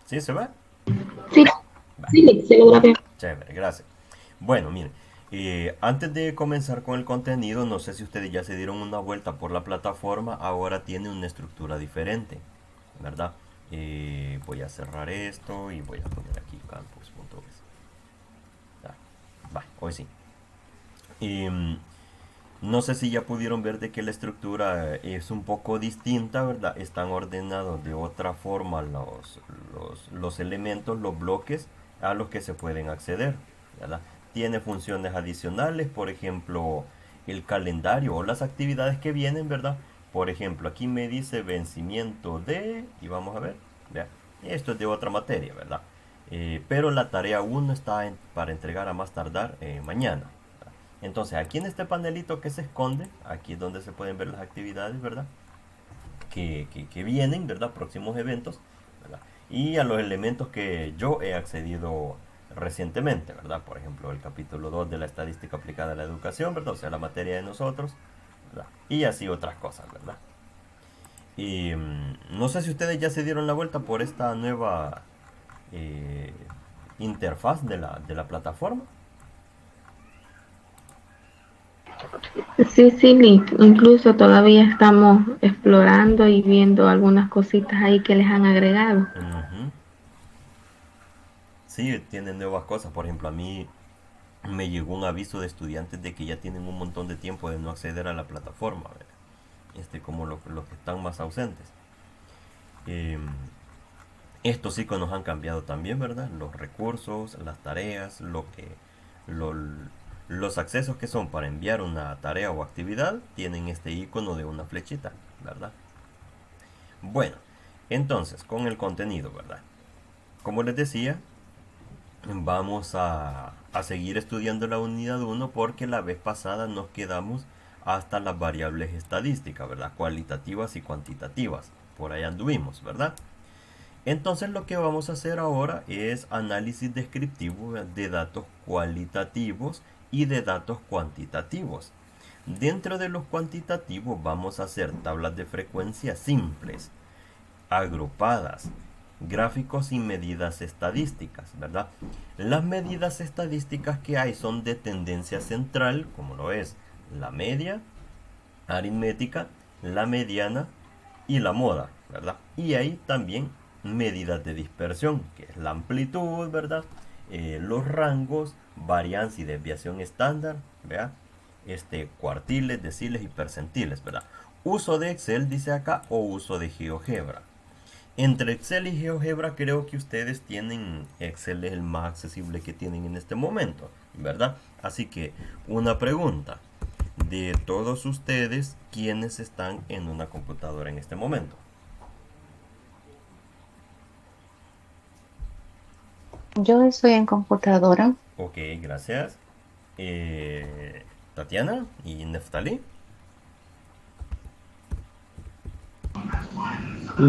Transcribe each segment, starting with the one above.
¿Sí se ve? Sí, Va, sí, se logra ver. chévere, gracias. Bueno, miren, antes de comenzar con el contenido, no sé si ustedes ya se dieron una vuelta por la plataforma, ahora tiene una estructura diferente, ¿verdad? Voy a cerrar esto y voy a poner aquí campus.es. Va, hoy sí. No sé si ya pudieron ver de que la estructura es un poco distinta, ¿verdad? Están ordenados de otra forma los elementos, los bloques a los que se pueden acceder, ¿verdad? Tiene funciones adicionales, por ejemplo, el calendario o las actividades que vienen, ¿verdad? Por ejemplo, aquí me dice vencimiento de, y vamos a ver, ¿vea? Esto es de otra materia, ¿verdad? Pero la tarea 1 está para entregar a más tardar mañana. Entonces, aquí en este panelito que se esconde, aquí es donde se pueden ver las actividades, ¿verdad? Que vienen, ¿verdad? Próximos eventos, ¿verdad? Y a los elementos que yo he accedido recientemente, ¿verdad? Por ejemplo, el capítulo 2 de la estadística aplicada a la educación, ¿verdad? O sea, la materia de nosotros, ¿verdad? Y así otras cosas, ¿verdad? Y no sé si ustedes ya se dieron la vuelta por esta nueva eh, interfaz de la plataforma. Sí, sí, incluso todavía estamos explorando y viendo algunas cositas ahí que les han agregado. Ujú. Sí, tienen nuevas cosas. Por ejemplo, a mí me llegó un aviso de estudiantes de que ya tienen un montón de tiempo de no acceder a la plataforma, ¿verdad? Como los que están más ausentes. Eh, Estos iconos han cambiado también, ¿verdad? Los recursos, las tareas, lo- los accesos que son para enviar una tarea o actividad tienen este icono de una flechita, ¿verdad? Bueno, entonces, con el contenido, ¿verdad? Como les decía, vamos a seguir estudiando la unidad 1 porque la vez pasada nos quedamos hasta las variables estadísticas, ¿verdad? Cualitativas y cuantitativas. Por ahí anduvimos, ¿verdad? Entonces lo que vamos a hacer ahora es análisis descriptivo de datos cualitativos y de datos cuantitativos. Dentro de los cuantitativos vamos a hacer tablas de frecuencia simples, agrupadas, gráficos y medidas estadísticas, ¿verdad? Las medidas estadísticas que hay son de tendencia central, como lo es la media, aritmética, la mediana y la moda, ¿verdad? Y hay también medidas de dispersión, que es la amplitud, ¿verdad? Los rangos, varianza y desviación estándar, ¿verdad? Cuartiles, deciles y percentiles, ¿verdad? Uso de Excel, dice acá, o uso de GeoGebra. Entre Excel y GeoGebra creo que ustedes tienen Excel es el más accesible que tienen en este momento, ¿verdad? Así que una pregunta. De todos ustedes, ¿quiénes están en una computadora en este momento? Yo estoy en computadora. Ok, gracias. Tatiana y Neftali.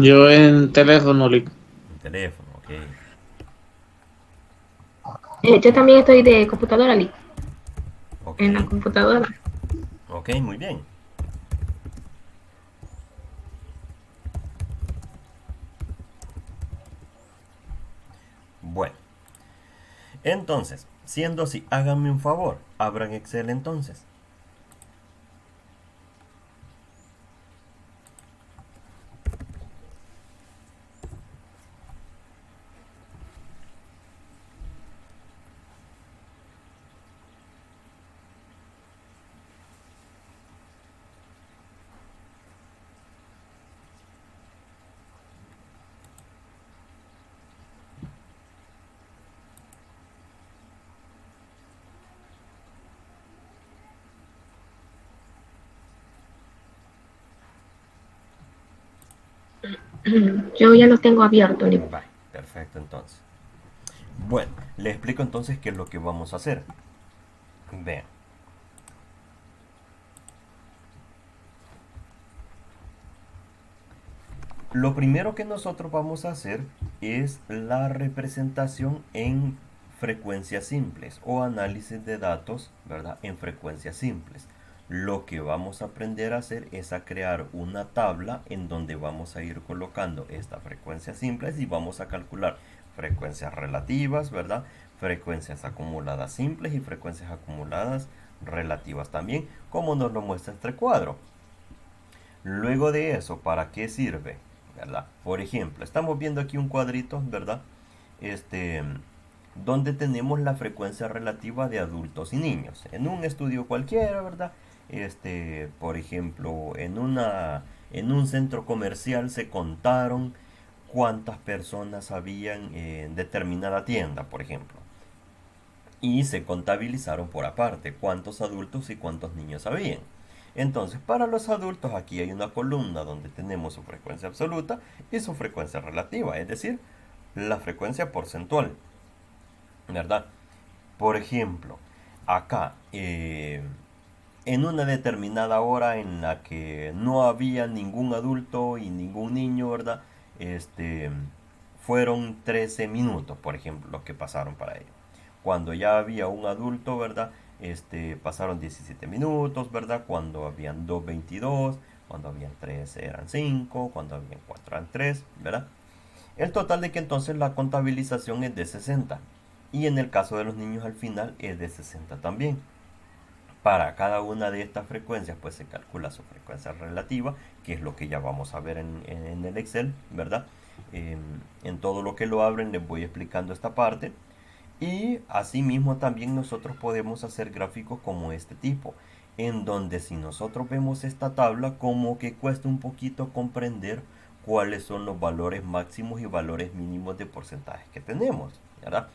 Yo en teléfono, En teléfono, ok. Yo también estoy de computadora, Ok, en la computadora. ok, muy bien. Bueno, entonces, siendo así, háganme un favor. Abran Excel entonces. Yo ya lo tengo abierto, Vale, perfecto entonces. Bueno, les explico entonces qué es lo que vamos a hacer. Vean. Lo primero que nosotros vamos a hacer es la representación en frecuencias simples o análisis de datos, ¿verdad? En frecuencias simples. lo que vamos a aprender a hacer es a crear una tabla en donde vamos a ir colocando estas frecuencias simples y vamos a calcular frecuencias relativas, ¿verdad? Frecuencias acumuladas simples y frecuencias acumuladas relativas también, como nos lo muestra este cuadro. Luego de eso, ¿para qué sirve? ¿Verdad? Por ejemplo, estamos viendo aquí un cuadrito, ¿verdad? Donde tenemos la frecuencia relativa de adultos y niños. En un estudio cualquiera, ¿verdad? Por ejemplo, en un centro comercial se contaron cuántas personas habían en determinada tienda, por ejemplo. Y se contabilizaron por aparte cuántos adultos y cuántos niños habían. Entonces, para los adultos aquí hay una columna donde tenemos su frecuencia absoluta y su frecuencia relativa, es decir, la frecuencia porcentual, ¿verdad? Por ejemplo, acá, en una determinada hora en la que no había ningún adulto y ningún niño, ¿verdad? Fueron 13 minutos, por ejemplo, los que pasaron para ello. Cuando ya había un adulto, ¿verdad? Pasaron 17 minutos, ¿verdad? Cuando habían 2, 22, cuando habían 3 eran 5, cuando habían 4 eran 3, ¿verdad? El total de que entonces la contabilización es de 60. Y en el caso de los niños al final es de 60 también. Para cada una de estas frecuencias pues se calcula su frecuencia relativa, que es lo que ya vamos a ver en el Excel, ¿verdad? En todo lo que lo abren les voy explicando esta parte. Y asimismo también nosotros podemos hacer gráficos como este tipo, en donde si nosotros vemos esta tabla como que cuesta un poquito comprender cuáles son los valores máximos y valores mínimos de porcentajes que tenemos, ¿verdad?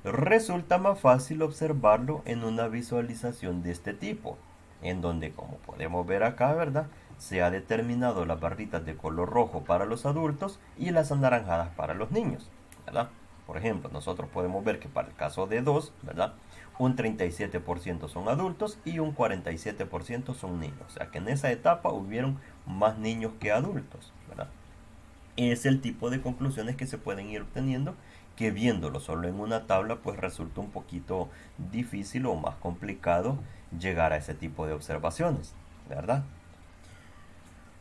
Resulta más fácil observarlo en una visualización de este tipo, en donde, como podemos ver acá, ¿verdad? Se ha determinado las barritas de color rojo para los adultos y las anaranjadas para los niños, ¿verdad? Por ejemplo, nosotros podemos ver que para el caso de 2, ¿verdad? Un 37% son adultos y un 47% son niños. O sea que en esa etapa hubieron más niños que adultos, ¿verdad? Es el tipo de conclusiones que se pueden ir obteniendo, que viéndolo solo en una tabla pues resulta un poquito difícil o más complicado llegar a ese tipo de observaciones, ¿verdad?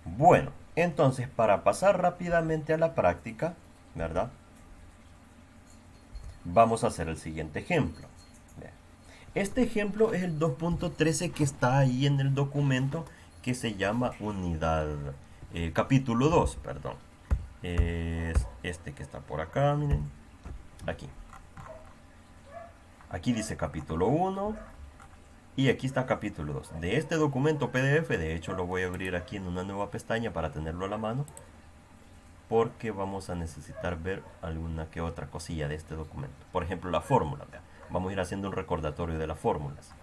Bueno, entonces para pasar rápidamente a la práctica, ¿verdad? Vamos a hacer el siguiente ejemplo. Este ejemplo es el 2.13 que está ahí en el documento que se llama unidad, capítulo 2, perdón. Es este que está por acá, miren. Aquí. Aquí dice capítulo 1 y aquí está capítulo 2. De este documento PDF, de hecho lo voy a abrir aquí en una nueva pestaña para tenerlo a la mano, porque vamos a necesitar ver alguna que otra cosilla de este documento. Por ejemplo, la fórmula. Vamos a ir haciendo un recordatorio de las fórmulas.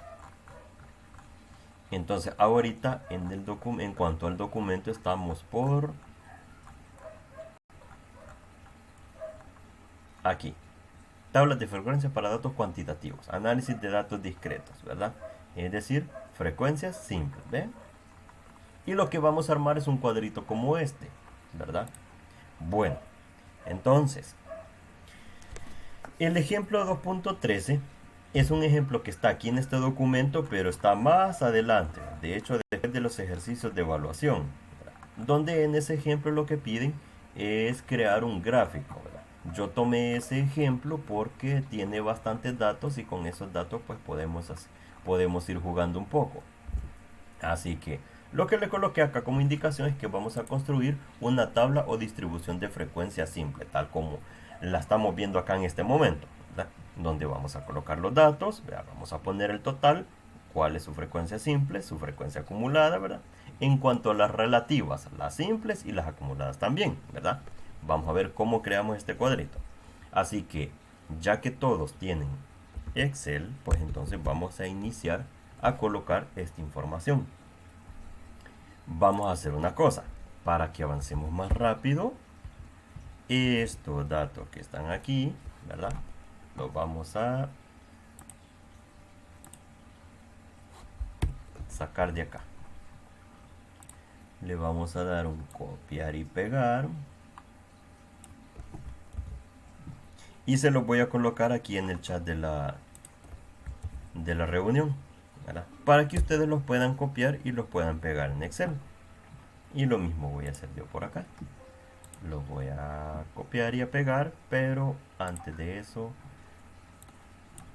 Entonces, ahorita en cuanto al documento estamos por aquí. Tablas de frecuencias para datos cuantitativos. Análisis de datos discretos, ¿verdad? Es decir, frecuencias simples, ¿ven? Y lo que vamos a armar es un cuadrito como este, ¿verdad? Bueno, entonces, el ejemplo 2.13 es un ejemplo que está aquí en este documento, pero está más adelante, de hecho, después de los ejercicios de evaluación, ¿verdad? Donde en ese ejemplo lo que piden es crear un gráfico, ¿verdad? Yo tomé ese ejemplo porque tiene bastantes datos y con esos datos pues podemos ir jugando un poco. Así que lo que le coloqué acá como indicación es que vamos a construir una tabla o distribución de frecuencia simple, tal como la estamos viendo acá en este momento, ¿verdad? Donde vamos a colocar los datos, ¿verdad? Vamos a poner el total, cuál es su frecuencia simple, su frecuencia acumulada, ¿verdad? En cuanto a las relativas, las simples y las acumuladas también, ¿verdad? Vamos a ver cómo creamos este cuadrito. Así que, ya que todos tienen Excel, pues entonces vamos a iniciar a colocar esta información. Vamos a hacer una cosa, para que avancemos más rápido, estos datos que están aquí, ¿verdad? Los vamos a sacar de acá. Le vamos a dar un copiar y pegar. Y se los voy a colocar aquí en el chat de la reunión, ¿verdad? Para que ustedes los puedan copiar y los puedan pegar en Excel. Y lo mismo voy a hacer yo por acá. Los voy a copiar y a pegar, pero antes de eso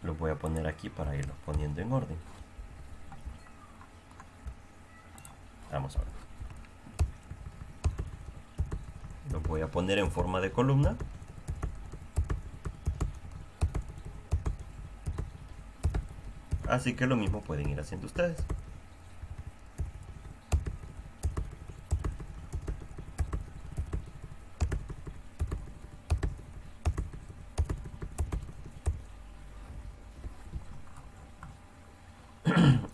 los voy a poner aquí para irlos poniendo en orden. Vamos a ver. Los voy a poner en forma de columna. Así que lo mismo pueden ir haciendo ustedes.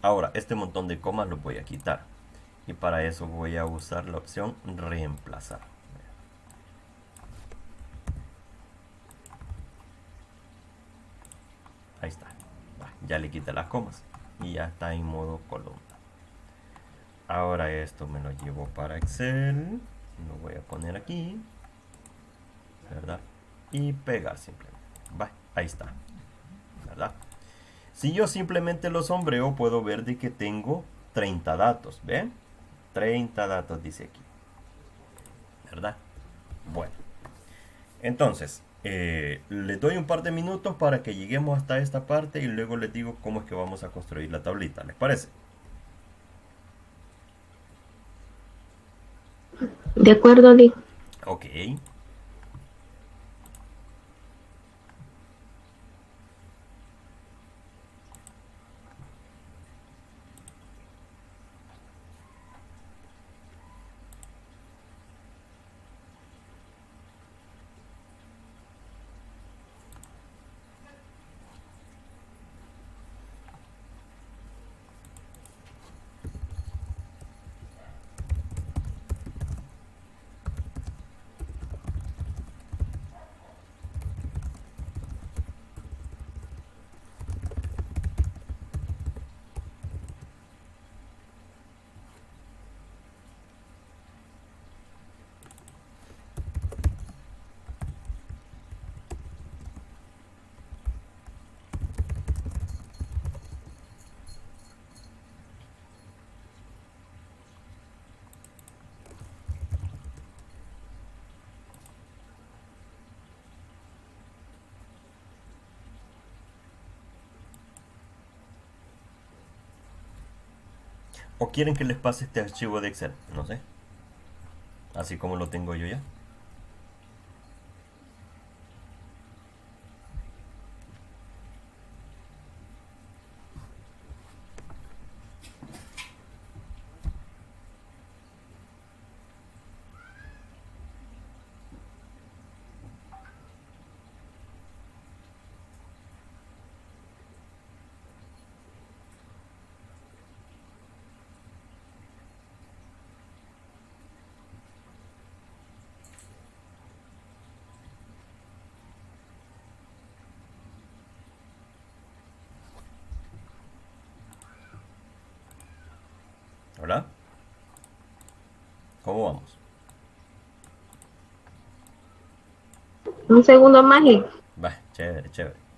Ahora, este montón de comas los voy a quitar. Y para eso voy a usar la opción reemplazar. Ahí está. Ya le quité las comas. Y ya está en modo columna. Ahora esto me lo llevo para Excel. Lo voy a poner aquí. ¿Verdad? Y pegar simplemente. Ahí está. ¿Verdad? Si yo simplemente lo sombreo, puedo ver de que tengo 30 datos. ¿Ven? 30 datos dice aquí. ¿Verdad? Bueno. Entonces, les doy un par de minutos para que lleguemos hasta esta parte y luego les digo cómo es que vamos a construir la tablita. ¿Les parece? De acuerdo, Dick. Ok. ¿O quieren que les pase este archivo de Excel? No sé. Así como lo tengo yo ya. ¿Verdad? ¿Cómo vamos? Un segundo más y Chévere, chévere.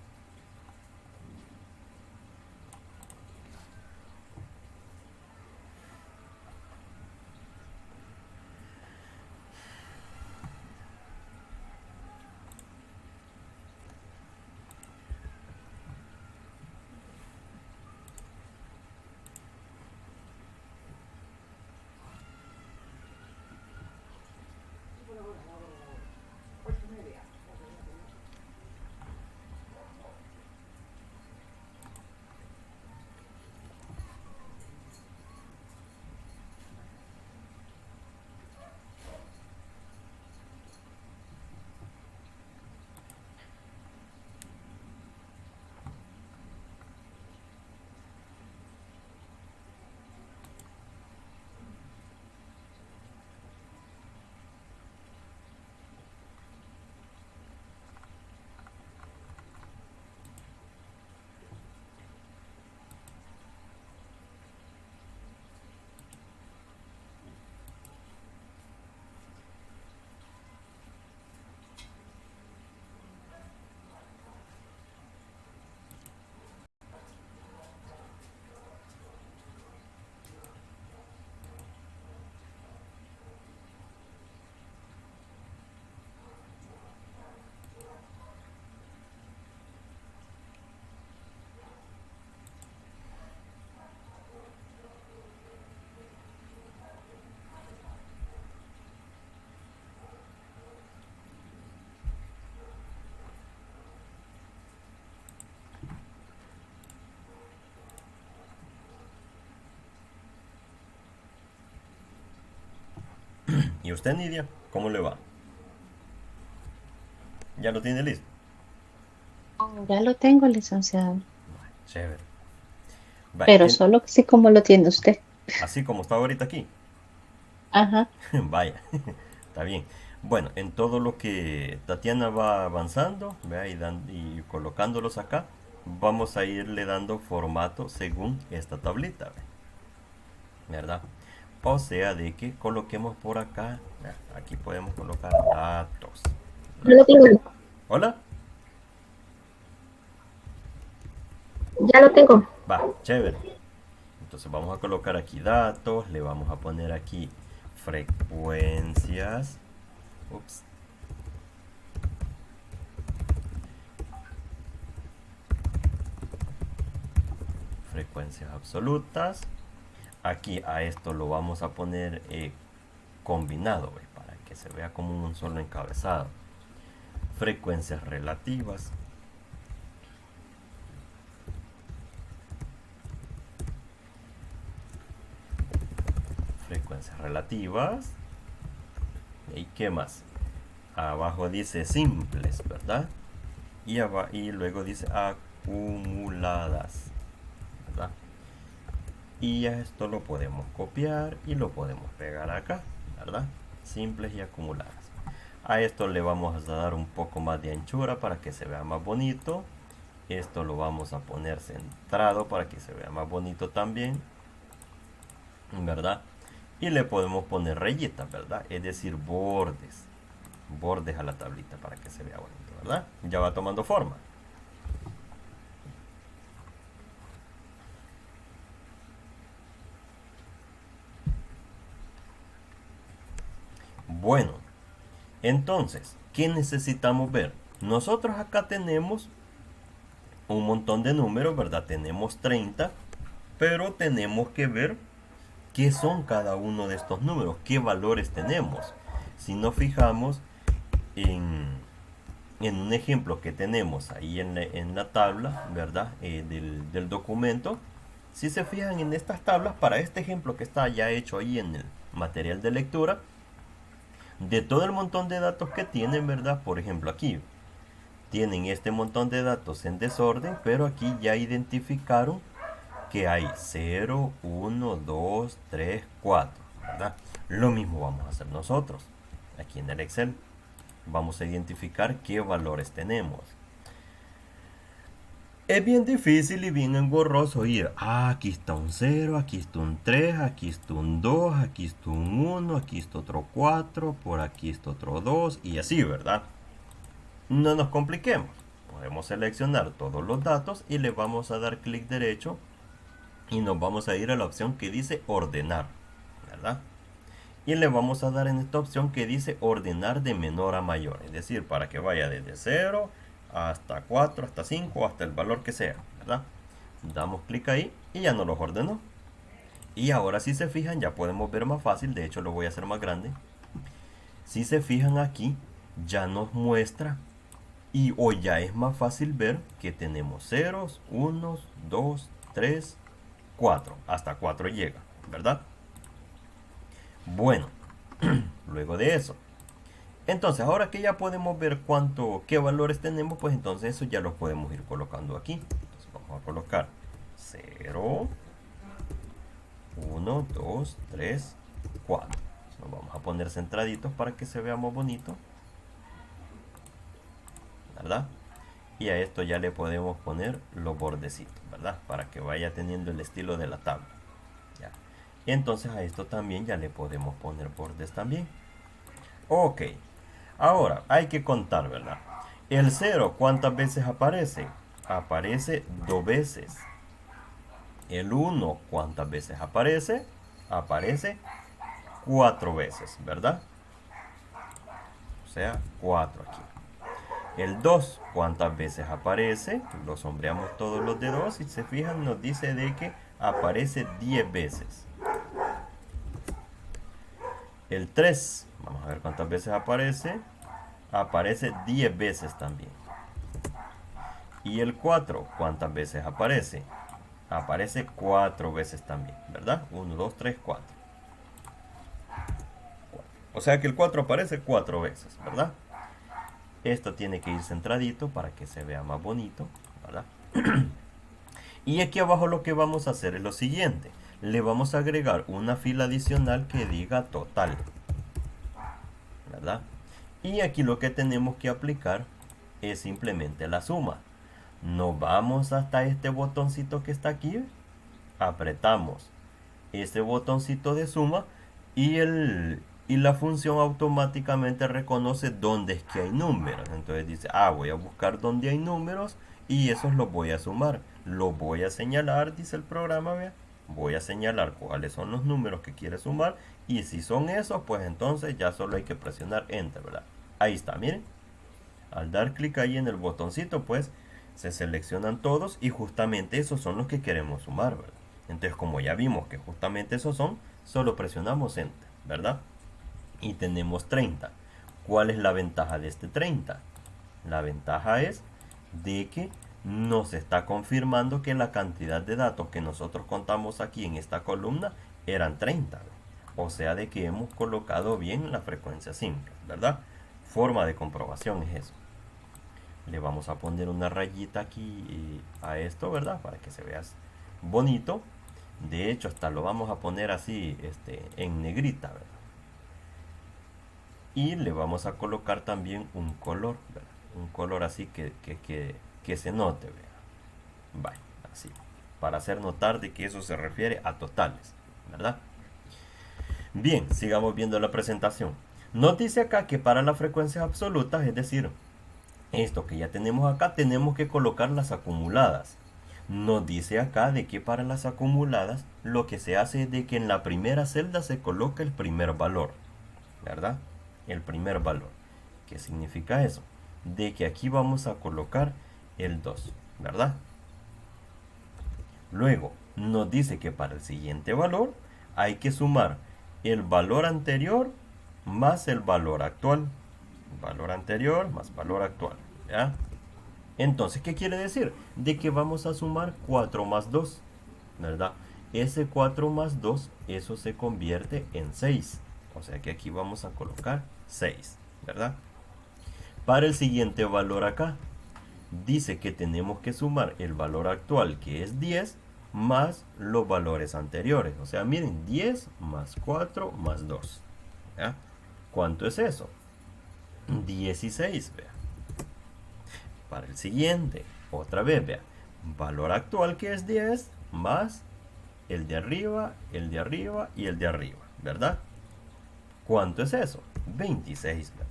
¿Y usted, Nidia? ¿Cómo le va? ¿Ya lo tiene listo? Ya lo tengo, licenciado, Chévere. Vaya, pero solo así como lo tiene usted. así como está ahorita aquí. Ajá. Vaya, está bien. Bueno, en todo lo que Tatiana va avanzando, vea, y colocándolos acá, vamos a irle dando formato según esta tablita, ve, ¿verdad? O sea, de que coloquemos por acá, vea, aquí podemos colocar datos. Ya lo tengo. Hola, Ya lo tengo. va, chévere. Entonces vamos a colocar aquí datos, le vamos a poner aquí frecuencias. Ups. Frecuencias absolutas. Aquí a esto lo vamos a poner combinado, ¿ve? Para que se vea como un solo encabezado. Frecuencias relativas. Frecuencias relativas. ¿Y qué más? Abajo dice simples, ¿verdad? Y luego dice acumuladas, ¿verdad? Y a esto lo podemos copiar y lo podemos pegar acá, ¿verdad? Simples y acumuladas. A esto le vamos a dar un poco más de anchura para que se vea más bonito. Esto lo vamos a poner centrado para que se vea más bonito también, ¿verdad? Y le podemos poner rayitas, ¿verdad? Es decir, bordes. Bordes a la tablita para que se vea bonito, ¿verdad? Ya va tomando forma. Bueno, entonces, ¿qué necesitamos ver? Nosotros acá tenemos un montón de números, ¿verdad? Tenemos 30, pero tenemos que ver qué son cada uno de estos números, qué valores tenemos. Si nos fijamos en un ejemplo que tenemos ahí en la tabla, ¿verdad? Del documento, si se fijan en estas tablas, para este ejemplo que está ya hecho ahí en el material de lectura, de todo el montón de datos que tienen, ¿verdad? Por ejemplo, aquí tienen este montón de datos en desorden, pero aquí ya identificaron que hay 0, 1, 2, 3, 4, ¿verdad? Lo mismo vamos a hacer nosotros aquí en el Excel. Vamos a identificar qué valores tenemos. Es bien difícil y bien engorroso ir. Aquí está un 0, aquí está un 3, aquí está un 2, aquí está un 1, aquí está otro 4, por aquí está otro 2 y así, ¿verdad? No nos compliquemos. Podemos seleccionar todos los datos y le vamos a dar clic derecho y nos vamos a ir a la opción que dice ordenar, ¿verdad? Y le vamos a dar en esta opción que dice ordenar de menor a mayor, es decir, para que vaya desde 0 hasta 4, hasta 5, hasta el valor que sea, ¿verdad? Damos clic ahí y ya nos los ordenó. Y ahora si se fijan ya podemos ver más fácil, de hecho lo voy a hacer más grande. Si se fijan aquí ya nos muestra y hoy ya es más fácil ver que tenemos ceros, unos, 2, 3, 4, hasta 4 llega, ¿verdad? Bueno, luego de eso, entonces ahora que ya podemos ver qué valores tenemos, pues entonces eso ya lo podemos ir colocando aquí. Entonces vamos a colocar 0, 1, 2, 3, 4. Nos vamos a poner centraditos para que se vea más bonito, ¿verdad? Y a esto ya le podemos poner los bordecitos, ¿verdad? Para que vaya teniendo el estilo de la tabla. ¿Ya? Y entonces a esto también ya le podemos poner bordes también. Ok. Ahora hay que contar, ¿verdad? El 0, ¿cuántas veces aparece? Aparece 2 veces. El 1, ¿cuántas veces aparece? Aparece 4 veces, ¿verdad? O sea, 4 aquí. El 2, ¿cuántas veces aparece? Lo sombreamos todos los de 2 y se fijan, nos dice de que aparece 10 veces. El 3, vamos a ver cuántas veces aparece. Aparece 10 veces también. Y el 4, ¿cuántas veces aparece? Aparece 4 veces también, ¿verdad? 1, 2, 3, 4. O sea que el 4 aparece 4 veces, ¿verdad? Esto tiene que ir centradito para que se vea más bonito, ¿verdad? Y aquí abajo lo que vamos a hacer es lo siguiente. Le vamos a agregar una fila adicional que diga total, ¿verdad? Y aquí lo que tenemos que aplicar es simplemente la suma. Nos vamos hasta este botoncito que está aquí, apretamos este botoncito de suma y la función automáticamente reconoce dónde es que hay números. Entonces dice, voy a buscar dónde hay números y esos los voy a sumar. Los voy a señalar, dice el programa, vea. Voy a señalar cuáles son los números que quiere sumar y si son esos, pues entonces ya solo hay que presionar Enter, ¿verdad? Ahí está, miren. Al dar clic ahí en el botoncito, pues se seleccionan todos y justamente esos son los que queremos sumar, ¿verdad? Entonces, como ya vimos que justamente esos son, solo presionamos Enter, ¿verdad? Y tenemos 30. ¿Cuál es la ventaja de este 30? La ventaja es de que nos está confirmando que la cantidad de datos que nosotros contamos aquí en esta columna eran 30. O sea, de que hemos colocado bien la frecuencia simple, ¿verdad? Forma de comprobación es eso. Le vamos a poner una rayita aquí a esto, ¿verdad? Para que se vea bonito. De hecho, hasta lo vamos a poner así, en negrita, ¿verdad? Y le vamos a colocar también un color, ¿verdad? Un color así que se note, ¿verdad? Vale, así. Para hacer notar de que eso se refiere a totales, ¿verdad? Bien, sigamos viendo la presentación. Nos dice acá que para las frecuencias absolutas, es decir, esto que ya tenemos acá, tenemos que colocar las acumuladas. Nos dice acá de que para las acumuladas lo que se hace es de que en la primera celda se coloca el primer valor, ¿verdad? El primer valor. ¿Qué significa eso? De que aquí vamos a colocar el 2, ¿verdad? Luego nos dice que para el siguiente valor hay que sumar el valor anterior más el valor actual. Valor anterior más valor actual, ¿ya? Entonces, ¿qué quiere decir? De que vamos a sumar 4 más 2, ¿verdad? Ese 4 más 2, eso se convierte en 6. O sea que aquí vamos a colocar 6, ¿verdad? Para el siguiente valor acá, dice que tenemos que sumar el valor actual, que es 10, más los valores anteriores. O sea, miren, 10 más 4 más 2. ¿Ya? ¿Cuánto es eso? 16, vea. Para el siguiente, otra vez, vea. Valor actual que es 10 más el de arriba, el de arriba y el de arriba, ¿verdad? ¿Cuánto es eso? 26, ¿verdad?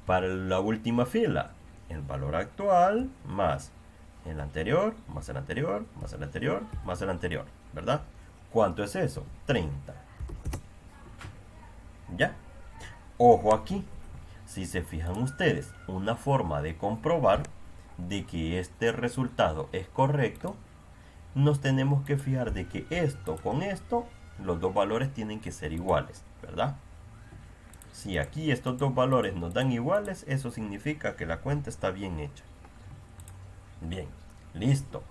Para la última fila, el valor actual más el anterior, más el anterior, más el anterior, más el anterior, ¿verdad? ¿Cuánto es eso? 30. ¿Ya? Ojo aquí. Si se fijan ustedes, una forma de comprobar de que este resultado es correcto, nos tenemos que fijar de que esto con esto, los dos valores tienen que ser iguales, ¿verdad? Si aquí estos dos valores nos dan iguales, eso significa que la cuenta está bien hecha. Bien, listo.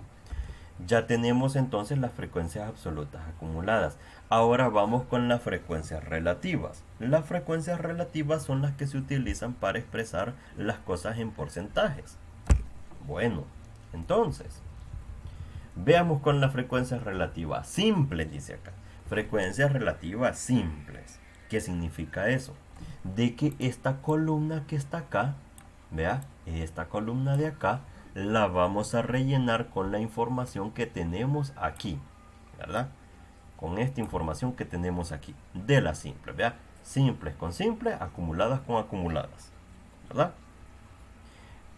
Ya tenemos entonces las frecuencias absolutas acumuladas. Ahora vamos con las frecuencias relativas. Las frecuencias relativas son las que se utilizan para expresar las cosas en porcentajes. Bueno, entonces, veamos con las frecuencias relativas simples, dice acá. Frecuencias relativas simples. ¿Qué significa eso? De que esta columna que está acá, vea, esta columna de acá, la vamos a rellenar con la información que tenemos aquí, ¿verdad? Con esta información que tenemos aquí, de las simples, ¿verdad? Simples con simples, acumuladas con acumuladas, ¿verdad?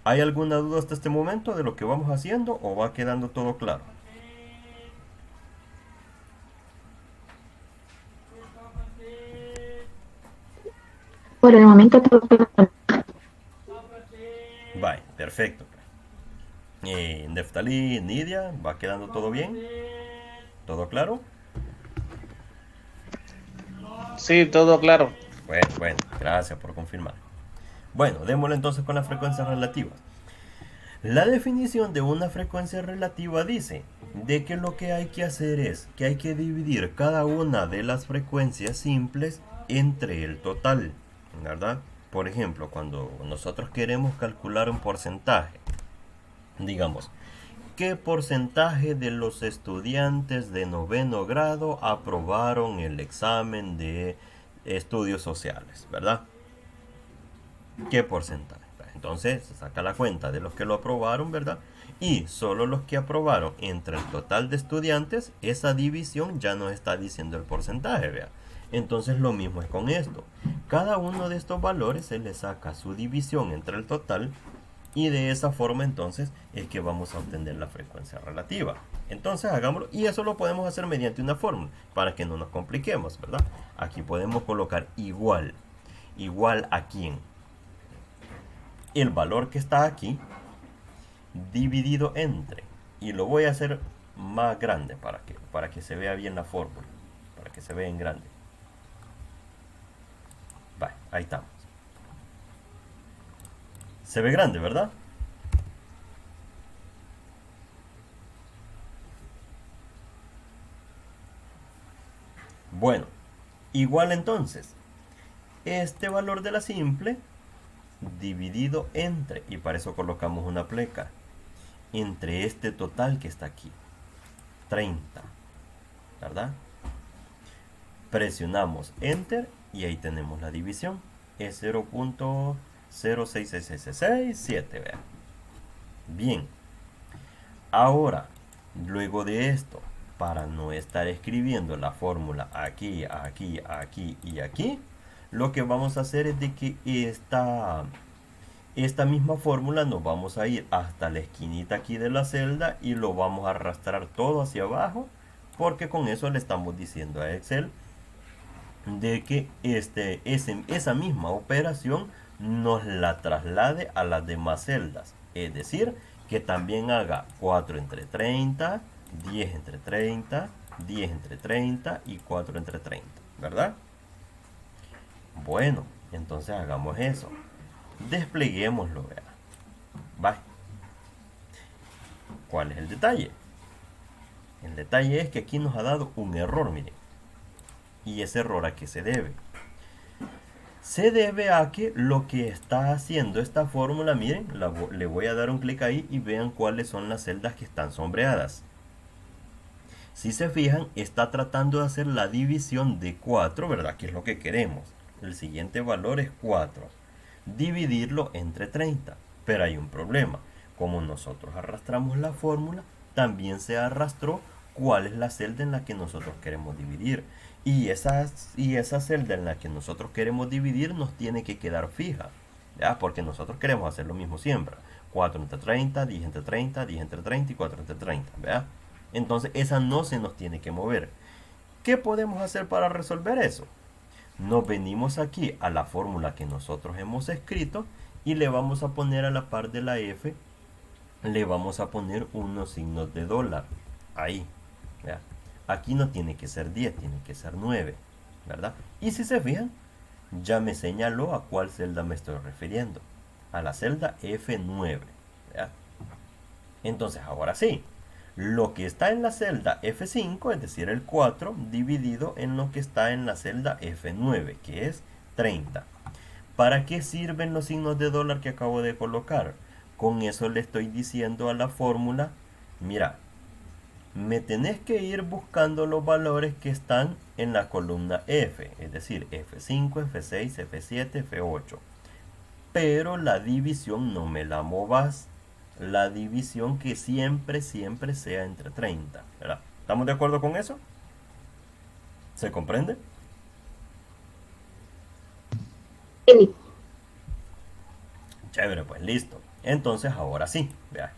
¿Hay alguna duda hasta este momento de lo que vamos haciendo o va quedando todo claro? Por el momento todo. Vale, perfecto. Neftalí, Nidia, ¿va quedando todo bien? ¿Todo claro? Sí, todo claro. Bueno, gracias por confirmar. Bueno, démosle entonces con las frecuencias relativas. La definición de una frecuencia relativa dice de que lo que hay que hacer es que hay que dividir cada una de las frecuencias simples entre el total, ¿verdad? Por ejemplo, cuando nosotros queremos calcular un porcentaje, digamos, ¿qué porcentaje de los estudiantes de noveno grado aprobaron el examen de estudios sociales, ¿verdad? ¿Qué porcentaje? Entonces se saca la cuenta de los que lo aprobaron, ¿verdad? Y solo los que aprobaron entre el total de estudiantes, esa división ya nos está diciendo el porcentaje, ¿vea? Entonces lo mismo es con esto. Cada uno de estos valores se le saca su división entre el total y de esa forma entonces es que vamos a obtener la frecuencia relativa. Entonces hagámoslo y eso lo podemos hacer mediante una fórmula para que no nos compliquemos, ¿verdad? Aquí podemos colocar igual. ¿Igual a quién? El valor que está aquí dividido entre, y lo voy a hacer más grande para que se vea bien la fórmula, para que se vea en grande. Vale, ahí estamos. Se ve grande, ¿verdad? Bueno, igual entonces, este valor de la simple dividido entre, y para eso colocamos una pleca, entre este total que está aquí, 30, ¿verdad? Presionamos Enter y ahí tenemos la división, es 0.06667, vean. Bien, ahora, luego de esto, para no estar escribiendo la fórmula aquí, aquí, aquí y aquí, lo que vamos a hacer es de que esta misma fórmula nos vamos a ir hasta la esquinita aquí de la celda y lo vamos a arrastrar todo hacia abajo, porque con eso le estamos diciendo a Excel de que esa misma operación nos la traslade a las demás celdas, es decir, que también haga 4 entre 30, 10 entre 30, 10 entre 30 y 4 entre 30, ¿verdad? Bueno, entonces hagamos eso. Despleguémoslo, vea. Bye. ¿Cuál es el detalle? El detalle es que aquí nos ha dado un error, miren. ¿Y ese error a qué se debe? Se debe a que lo que está haciendo esta fórmula, miren, le voy a dar un clic ahí y vean cuáles son las celdas que están sombreadas. Si se fijan, está tratando de hacer la división de 4, ¿verdad? Que es lo que queremos. El siguiente valor es 4. Dividirlo entre 30. Pero hay un problema. Como nosotros arrastramos la fórmula, también se arrastró cuál es la celda en la que nosotros queremos dividir. Y esa celda en la que nosotros queremos dividir nos tiene que quedar fija, ¿ya? Porque nosotros queremos hacer lo mismo siempre. 4 entre 30, 10 entre 30, 10 entre 30 y 4 entre 30, ¿verdad? Entonces esa no se nos tiene que mover. ¿Qué podemos hacer para resolver eso? Nos venimos aquí a la fórmula que nosotros hemos escrito y le vamos a poner a la par de la F, le vamos a poner unos signos de dólar. Ahí, ¿verdad? Aquí no tiene que ser 10, tiene que ser 9, ¿verdad? Y si se fijan, ya me señaló a cuál celda me estoy refiriendo. A la celda F9, ¿verdad? Entonces, ahora sí, lo que está en la celda F5, es decir, el 4, dividido en lo que está en la celda F9, que es 30. ¿Para qué sirven los signos de dólar que acabo de colocar? Con eso le estoy diciendo a la fórmula, mira, me tenés que ir buscando los valores que están en la columna F, es decir, F5, F6, F7, F8. Pero la división no me la movas. La división que siempre sea entre 30, ¿verdad? ¿Estamos de acuerdo con eso? ¿Se comprende? Sí. Chévere, pues listo. Entonces ahora sí, vean.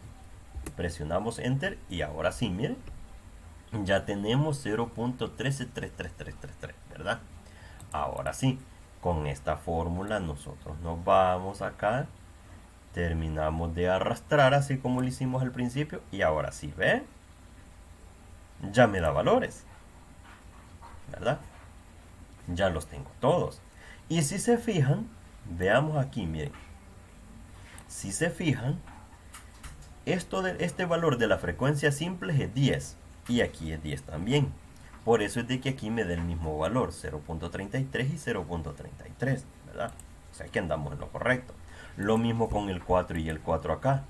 Presionamos Enter y ahora sí, miren. Ya tenemos 0.1333333, ¿verdad? Ahora sí, con esta fórmula nosotros nos vamos acá. Terminamos de arrastrar así como lo hicimos al principio. Y ahora sí, ¿ve? Ya me da valores, ¿verdad? Ya los tengo todos. Y si se fijan, veamos aquí, miren. Si se fijan, este valor de la frecuencia simple es 10. Y aquí es 10 también. Por eso es de que aquí me da el mismo valor, 0.33 y 0.33, ¿verdad? O sea que andamos en lo correcto. Lo mismo con el 4 y el 4 acá.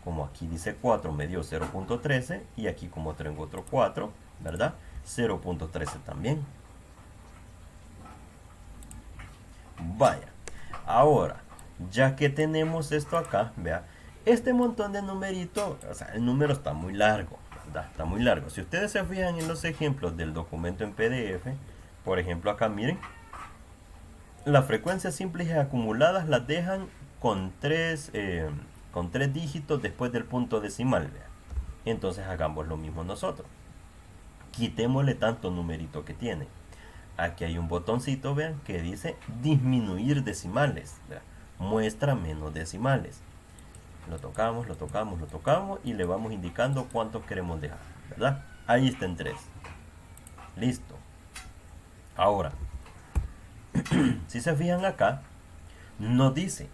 Como aquí dice 4 me dio 0.13 y aquí como tengo otro 4, ¿verdad? 0.13 también. Vaya. Ahora, ya que tenemos esto acá, vea, este montón de numeritos, o sea, el número está muy largo, ¿verdad? Está muy largo. Si ustedes se fijan en los ejemplos del documento en PDF, por ejemplo acá miren, las frecuencias simples y acumuladas las dejan con tres dígitos después del punto decimal, vea. Entonces hagamos lo mismo nosotros. Quitémosle tanto numerito que tiene. Aquí hay un botoncito, vean, que dice disminuir decimales, ¿verdad? Muestra menos decimales. Lo tocamos, lo tocamos, lo tocamos y le vamos indicando cuántos queremos dejar, ¿verdad? Ahí está en 3. Listo. Ahora, si se fijan acá, nos dice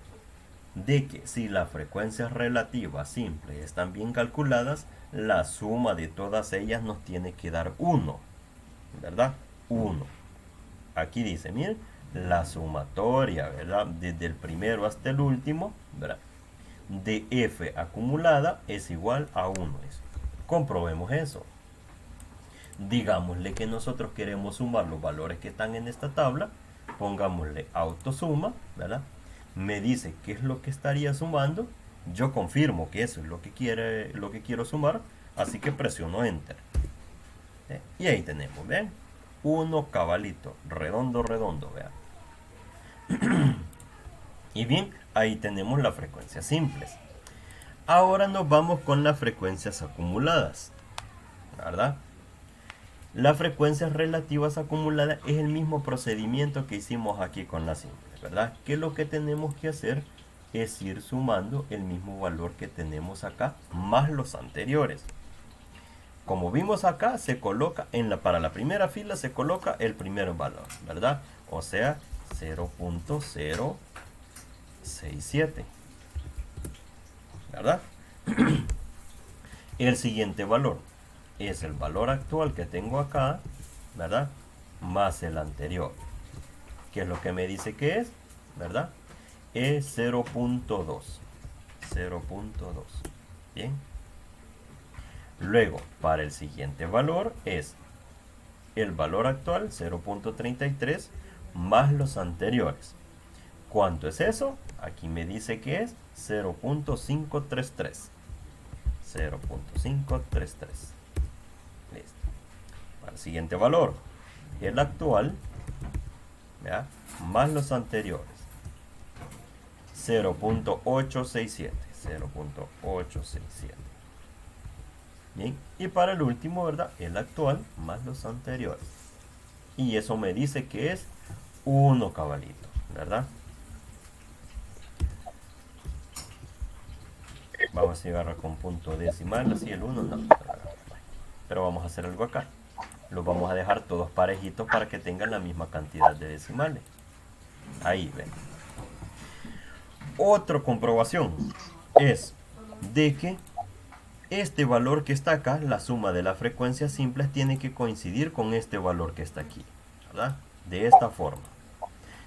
de que si las frecuencias relativas simples están bien calculadas, la suma de todas ellas nos tiene que dar 1, ¿verdad? 1. Aquí dice, miren, la sumatoria, ¿verdad? Desde el primero hasta el último, ¿verdad? De f acumulada es igual a 1. Comprobemos eso. Digámosle que nosotros queremos sumar los valores que están en esta tabla. Pongámosle autosuma, ¿verdad? Me dice qué es lo que estaría sumando. Yo confirmo que eso es lo que quiero sumar. Así que presiono enter. Y ahí tenemos, ¿ven? 1 cabalito, redondo, redondo, vean. Y bien, ahí tenemos las frecuencias simples. Ahora nos vamos con las frecuencias acumuladas, ¿verdad? Las frecuencias relativas acumuladas es el mismo procedimiento que hicimos aquí con las simples, ¿verdad? Que lo que tenemos que hacer es ir sumando el mismo valor que tenemos acá, más los anteriores. Como vimos acá, se coloca para la primera fila se coloca el primer valor, ¿verdad? O sea, 0.067, ¿verdad? El siguiente valor es el valor actual que tengo acá, ¿verdad? Más el anterior. ¿Qué es lo que me dice que es? ¿Verdad? Es 0.2. 0.2. Bien. Luego, para el siguiente valor es el valor actual, 0.33, más los anteriores. ¿Cuánto es eso? Aquí me dice que es 0.533. 0.533. Listo. Para el siguiente valor, el actual, ¿ya? Más los anteriores. 0.867. 0.867. Bien, y para el último, ¿verdad? El actual más los anteriores. Y eso me dice que es 1 cabalito, ¿verdad? Vamos a llegar con punto decimal, así el 1 no. Pero vamos a hacer algo acá. Los vamos a dejar todos parejitos para que tengan la misma cantidad de decimales. Ahí ven. Otra comprobación es de que este valor que está acá, la suma de las frecuencias simples, tiene que coincidir con este valor que está aquí, ¿verdad? De esta forma.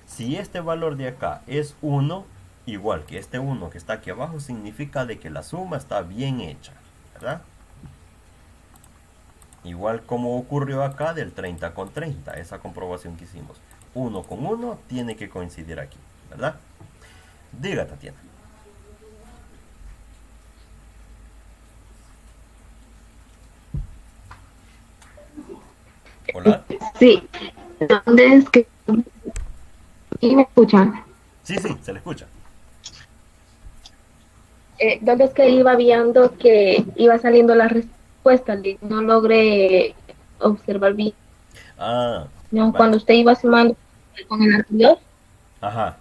Si este valor de acá es 1, igual que este 1 que está aquí abajo, significa de que la suma está bien hecha, ¿verdad? Igual como ocurrió acá del 30 con 30, esa comprobación que hicimos. 1 con 1 tiene que coincidir aquí, ¿verdad? Diga, Tatiana. Hola. Sí. ¿Dónde es que... ¿Y me escuchan? Sí, sí, se le escucha. ¿Dónde es que iba viendo que iba saliendo la respuesta? No logré observar bien. Ah, No, vale. cuando usted iba sumando con el anterior. Ajá.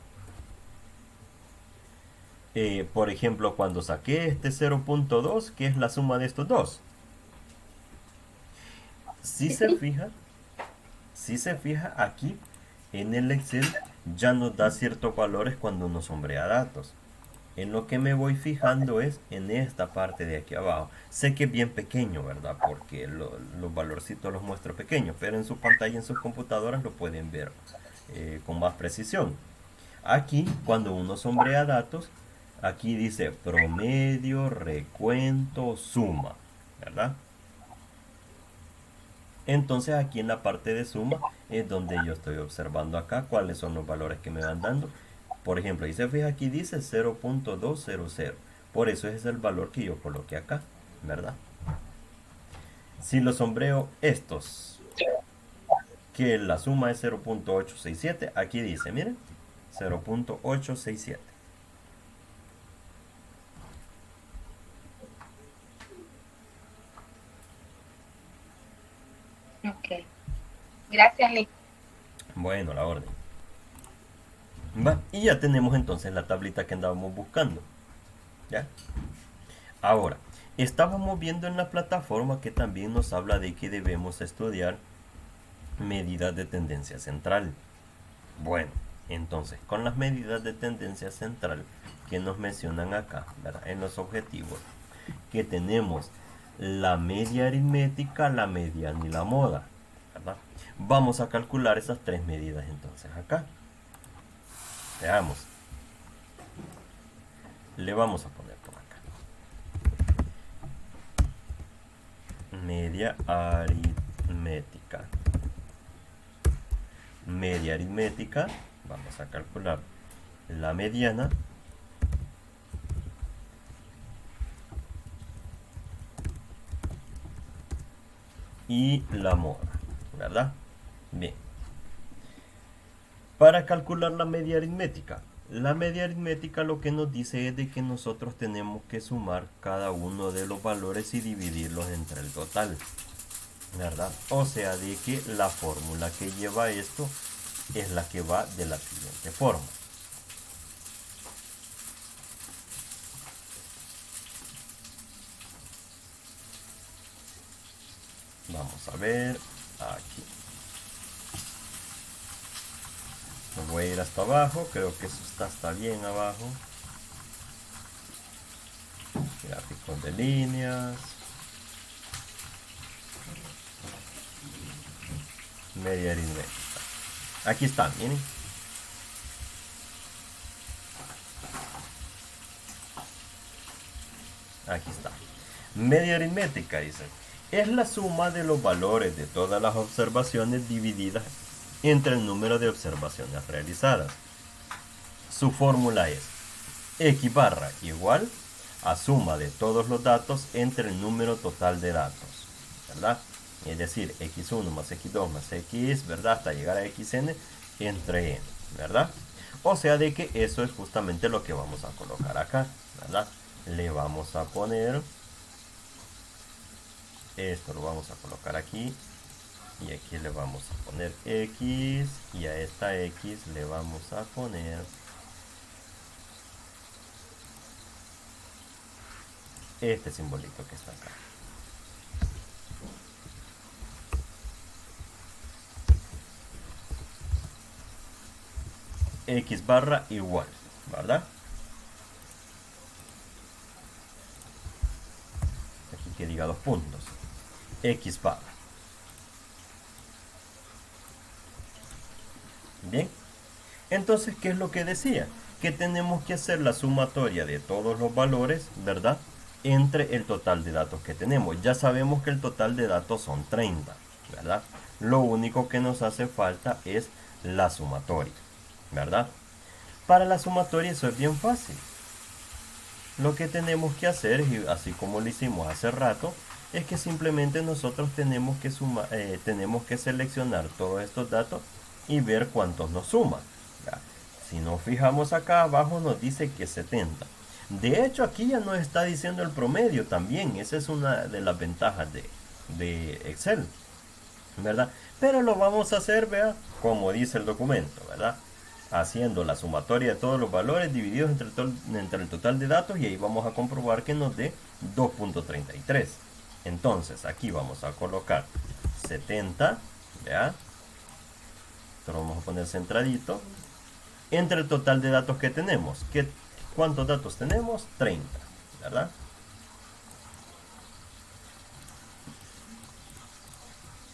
Por ejemplo, cuando saqué este 0.2, que es la suma de estos dos. Si se fija aquí en el Excel, ya nos da ciertos valores cuando nos sombrea datos. En lo que me voy fijando es en esta parte de aquí abajo. Sé que es bien pequeño, ¿verdad? Porque los valorcitos los muestro pequeños, pero en su pantalla, en sus computadoras, lo pueden ver con más precisión. Aquí, cuando uno sombrea datos, aquí dice promedio, recuento, suma, ¿verdad? Entonces aquí en la parte de suma es donde yo estoy observando acá cuáles son los valores que me van dando. Por ejemplo, ahí se fija, aquí dice 0.200. Por eso ese es el valor que yo coloqué acá, ¿verdad? Si lo sombreo estos, que la suma es 0.867, aquí dice, miren, 0.867. Ok. Gracias, Lee. Bueno, la orden. Va, y ya tenemos entonces la tablita que andábamos buscando. ¿Ya? Ahora, estábamos viendo en la plataforma que también nos habla de que debemos estudiar medidas de tendencia central. Bueno, entonces, con las medidas de tendencia central que nos mencionan acá, ¿verdad? En los objetivos, que tenemos la media aritmética, la mediana y la moda, ¿verdad? Vamos a calcular esas tres medidas entonces acá. Veamos. Le vamos a poner por acá. Media aritmética. Media aritmética, vamos a calcular la mediana y la moda, ¿verdad? Bien. Para calcular la media aritmética lo que nos dice es de que nosotros tenemos que sumar cada uno de los valores y dividirlos entre el total, ¿verdad? O sea, de que la fórmula que lleva esto es la que va de la siguiente forma. Vamos a ver aquí. Me voy a ir hasta abajo, creo que eso está bien abajo. Gráficos de líneas. Media aritmética. Aquí están, miren. Aquí está. Media aritmética, dice. Es la suma de los valores de todas las observaciones divididas entre el número de observaciones realizadas. Su fórmula es x barra igual a suma de todos los datos entre el número total de datos, ¿verdad? Es decir, x1 más x2 más x, ¿verdad? Hasta llegar a xn entre n, ¿verdad? O sea de que eso es justamente lo que vamos a colocar acá, ¿verdad? Le vamos a poner, esto lo vamos a colocar aquí, y aquí le vamos a poner x, y a esta x le vamos a poner este simbolito que está acá. X barra igual, ¿verdad? Aquí que diga 2 puntos. X barra. Bien. Entonces, ¿qué es lo que decía? Que tenemos que hacer la sumatoria de todos los valores, ¿verdad? Entre el total de datos que tenemos. Ya sabemos que el total de datos son 30, ¿verdad? Lo único que nos hace falta es la sumatoria, ¿verdad? Para la sumatoria eso es bien fácil. Lo que tenemos que hacer, y así como lo hicimos hace rato, es que simplemente nosotros tenemos que seleccionar todos estos datos y ver cuántos nos suman. ¿Ya? Si nos fijamos acá abajo nos dice que 70. De hecho aquí ya nos está diciendo el promedio también. Esa es una de las ventajas de Excel, ¿verdad? Pero lo vamos a hacer, vea, como dice el documento, ¿verdad? Haciendo la sumatoria de todos los valores divididos entre el total de datos, y ahí vamos a comprobar que nos dé 2.33. Entonces aquí vamos a colocar 70, ¿ya? Esto lo vamos a poner centradito, entre el total de datos que tenemos, que ¿Cuántos datos tenemos? 30, ¿verdad?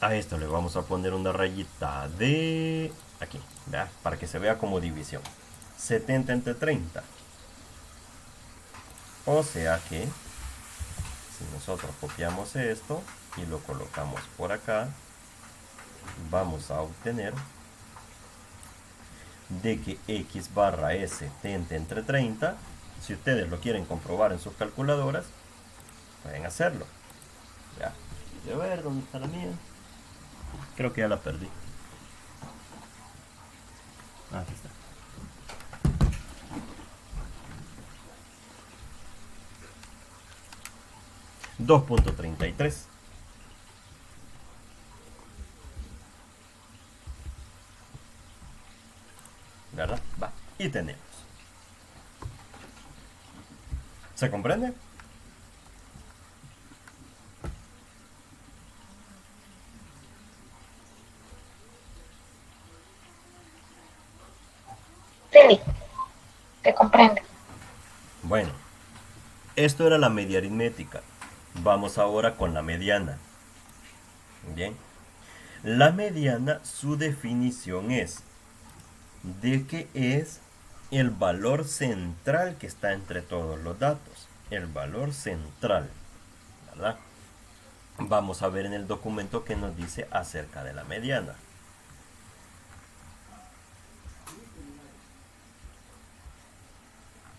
A esto le vamos a poner una rayita de aquí, ¿verdad? Para que se vea como división. 70 entre 30. O sea que si nosotros copiamos esto y lo colocamos por acá, vamos a obtener de que x barra es 70 entre 30. Si ustedes lo quieren comprobar en sus calculadoras, pueden hacerlo. Ya. Quiero ver dónde está la mía. Creo que ya la perdí. Aquí está. $2.33. ¿Verdad? Va. Y tenemos. ¿Se comprende? Sí, te comprende. Bueno, esto era la media aritmética. Vamos ahora con la mediana. Bien. La mediana, su definición es de que es el valor central que está entre todos los datos. El valor central, ¿verdad? Vamos a ver en el documento que nos dice acerca de la mediana.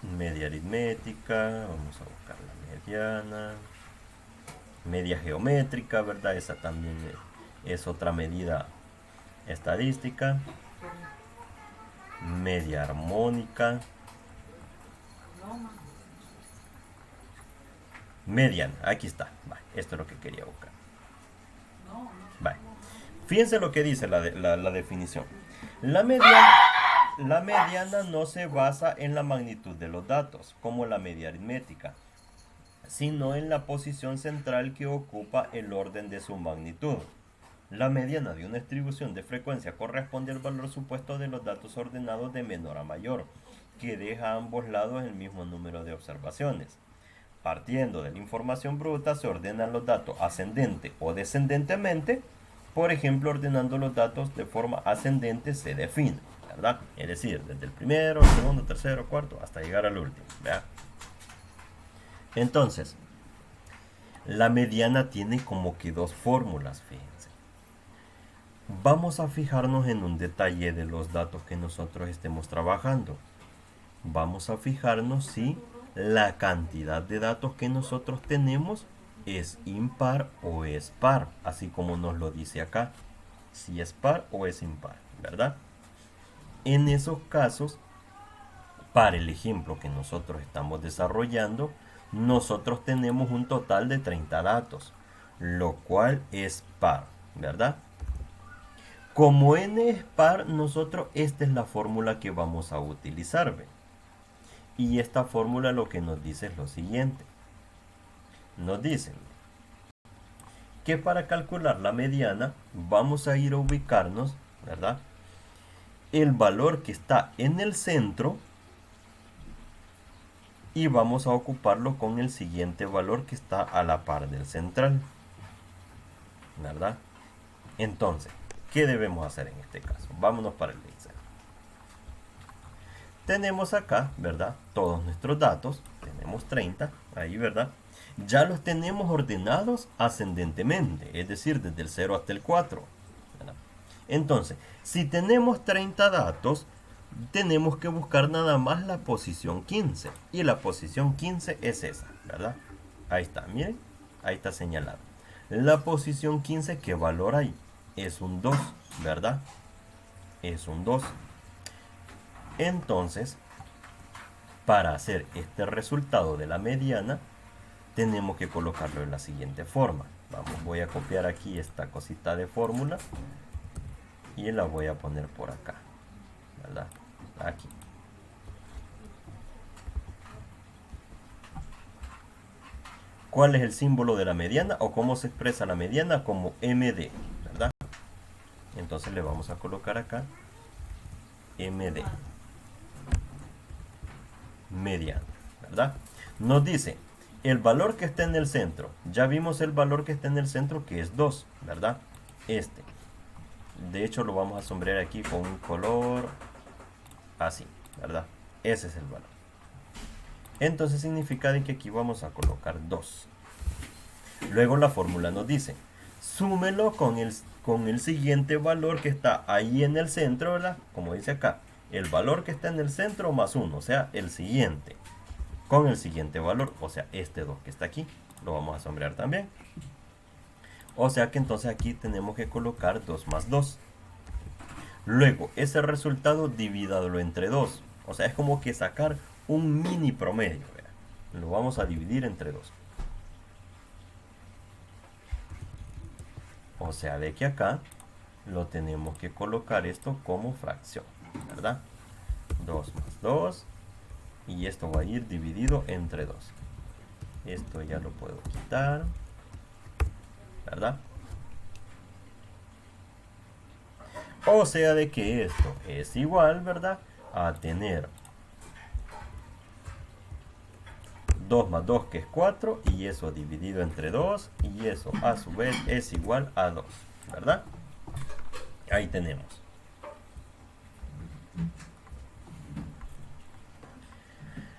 Media aritmética, vamos a buscar la mediana. Media geométrica, ¿verdad? Esa también es otra medida estadística. Media armónica. Mediana, aquí está. Vale, esto es lo que quería buscar. Vale. Fíjense lo que dice la definición. La mediana no se basa en la magnitud de los datos, como la media aritmética, sino en la posición central que ocupa el orden de su magnitud. La mediana de una distribución de frecuencia corresponde al valor supuesto de los datos ordenados de menor a mayor, que deja a ambos lados el mismo número de observaciones. Partiendo de la información bruta, se ordenan los datos ascendente o descendentemente. Por ejemplo, ordenando los datos de forma ascendente se define, ¿verdad? Es decir, desde el primero, el segundo, tercero, cuarto, hasta llegar al último, ¿verdad? Entonces, la mediana tiene como que dos fórmulas, fíjense. Vamos a fijarnos en un detalle de los datos que nosotros estemos trabajando. Vamos a fijarnos si la cantidad de datos que nosotros tenemos es impar o es par, así como nos lo dice acá, si es par o es impar, ¿verdad? En esos casos, para el ejemplo que nosotros estamos desarrollando, nosotros tenemos un total de 30 datos, lo cual es par, ¿verdad? Como n es par, nosotros esta es la fórmula que vamos a utilizar, ¿ve? Y esta fórmula lo que nos dice es lo siguiente. Nos dicen que para calcular la mediana vamos a ir a ubicarnos, ¿verdad? El valor que está en el centro y vamos a ocuparlo con el siguiente valor que está a la par del central, ¿verdad? Entonces, ¿qué debemos hacer en este caso? Vámonos para el Excel. Tenemos acá, ¿verdad? Todos nuestros datos. Tenemos 30, ahí, ¿verdad? Ya los tenemos ordenados ascendentemente, es decir, desde el 0 hasta el 4, ¿verdad? Entonces, si tenemos 30 datos, tenemos que buscar nada más la posición 15. Y la posición 15 es esa, ¿verdad? Ahí está, miren, ahí está señalado. La posición 15, ¿qué valor hay? Es un 2, ¿verdad? Es un 2. Entonces, para hacer este resultado de la mediana, tenemos que colocarlo de la siguiente forma. Vamos, voy a copiar aquí esta cosita de fórmula y la voy a poner por acá, ¿verdad? Aquí. ¿Cuál es el símbolo de la mediana o cómo se expresa la mediana? Como MD, ¿verdad? Entonces le vamos a colocar acá MD. mediana, ¿verdad? Nos dice el valor que está en el centro. Ya vimos el valor que está en el centro, que es 2, ¿verdad? Este. De hecho, lo vamos a sombrear aquí con un color así, ¿verdad? Ese es el valor. Entonces significa de que aquí vamos a colocar 2. Luego la fórmula nos dice, súmelo con el siguiente valor que está ahí en el centro, ¿verdad? Como dice acá, el valor que está en el centro más 1, o sea, el siguiente. Con el siguiente valor, o sea, este 2 que está aquí, lo vamos a sombrear también. O sea que entonces aquí tenemos que colocar 2 más 2. Luego, ese resultado divídalo entre 2. O sea, es como que sacar un mini promedio. ¿Verdad? Lo vamos a dividir entre 2. O sea, de que acá lo tenemos que colocar esto como fracción, ¿verdad? 2 más 2. Y esto va a ir dividido entre 2. Esto ya lo puedo quitar, ¿verdad? O sea, de que esto es igual, ¿verdad? A tener 2 más 2, que es 4, y eso dividido entre 2, y eso a su vez es igual a 2, ¿verdad? Ahí tenemos.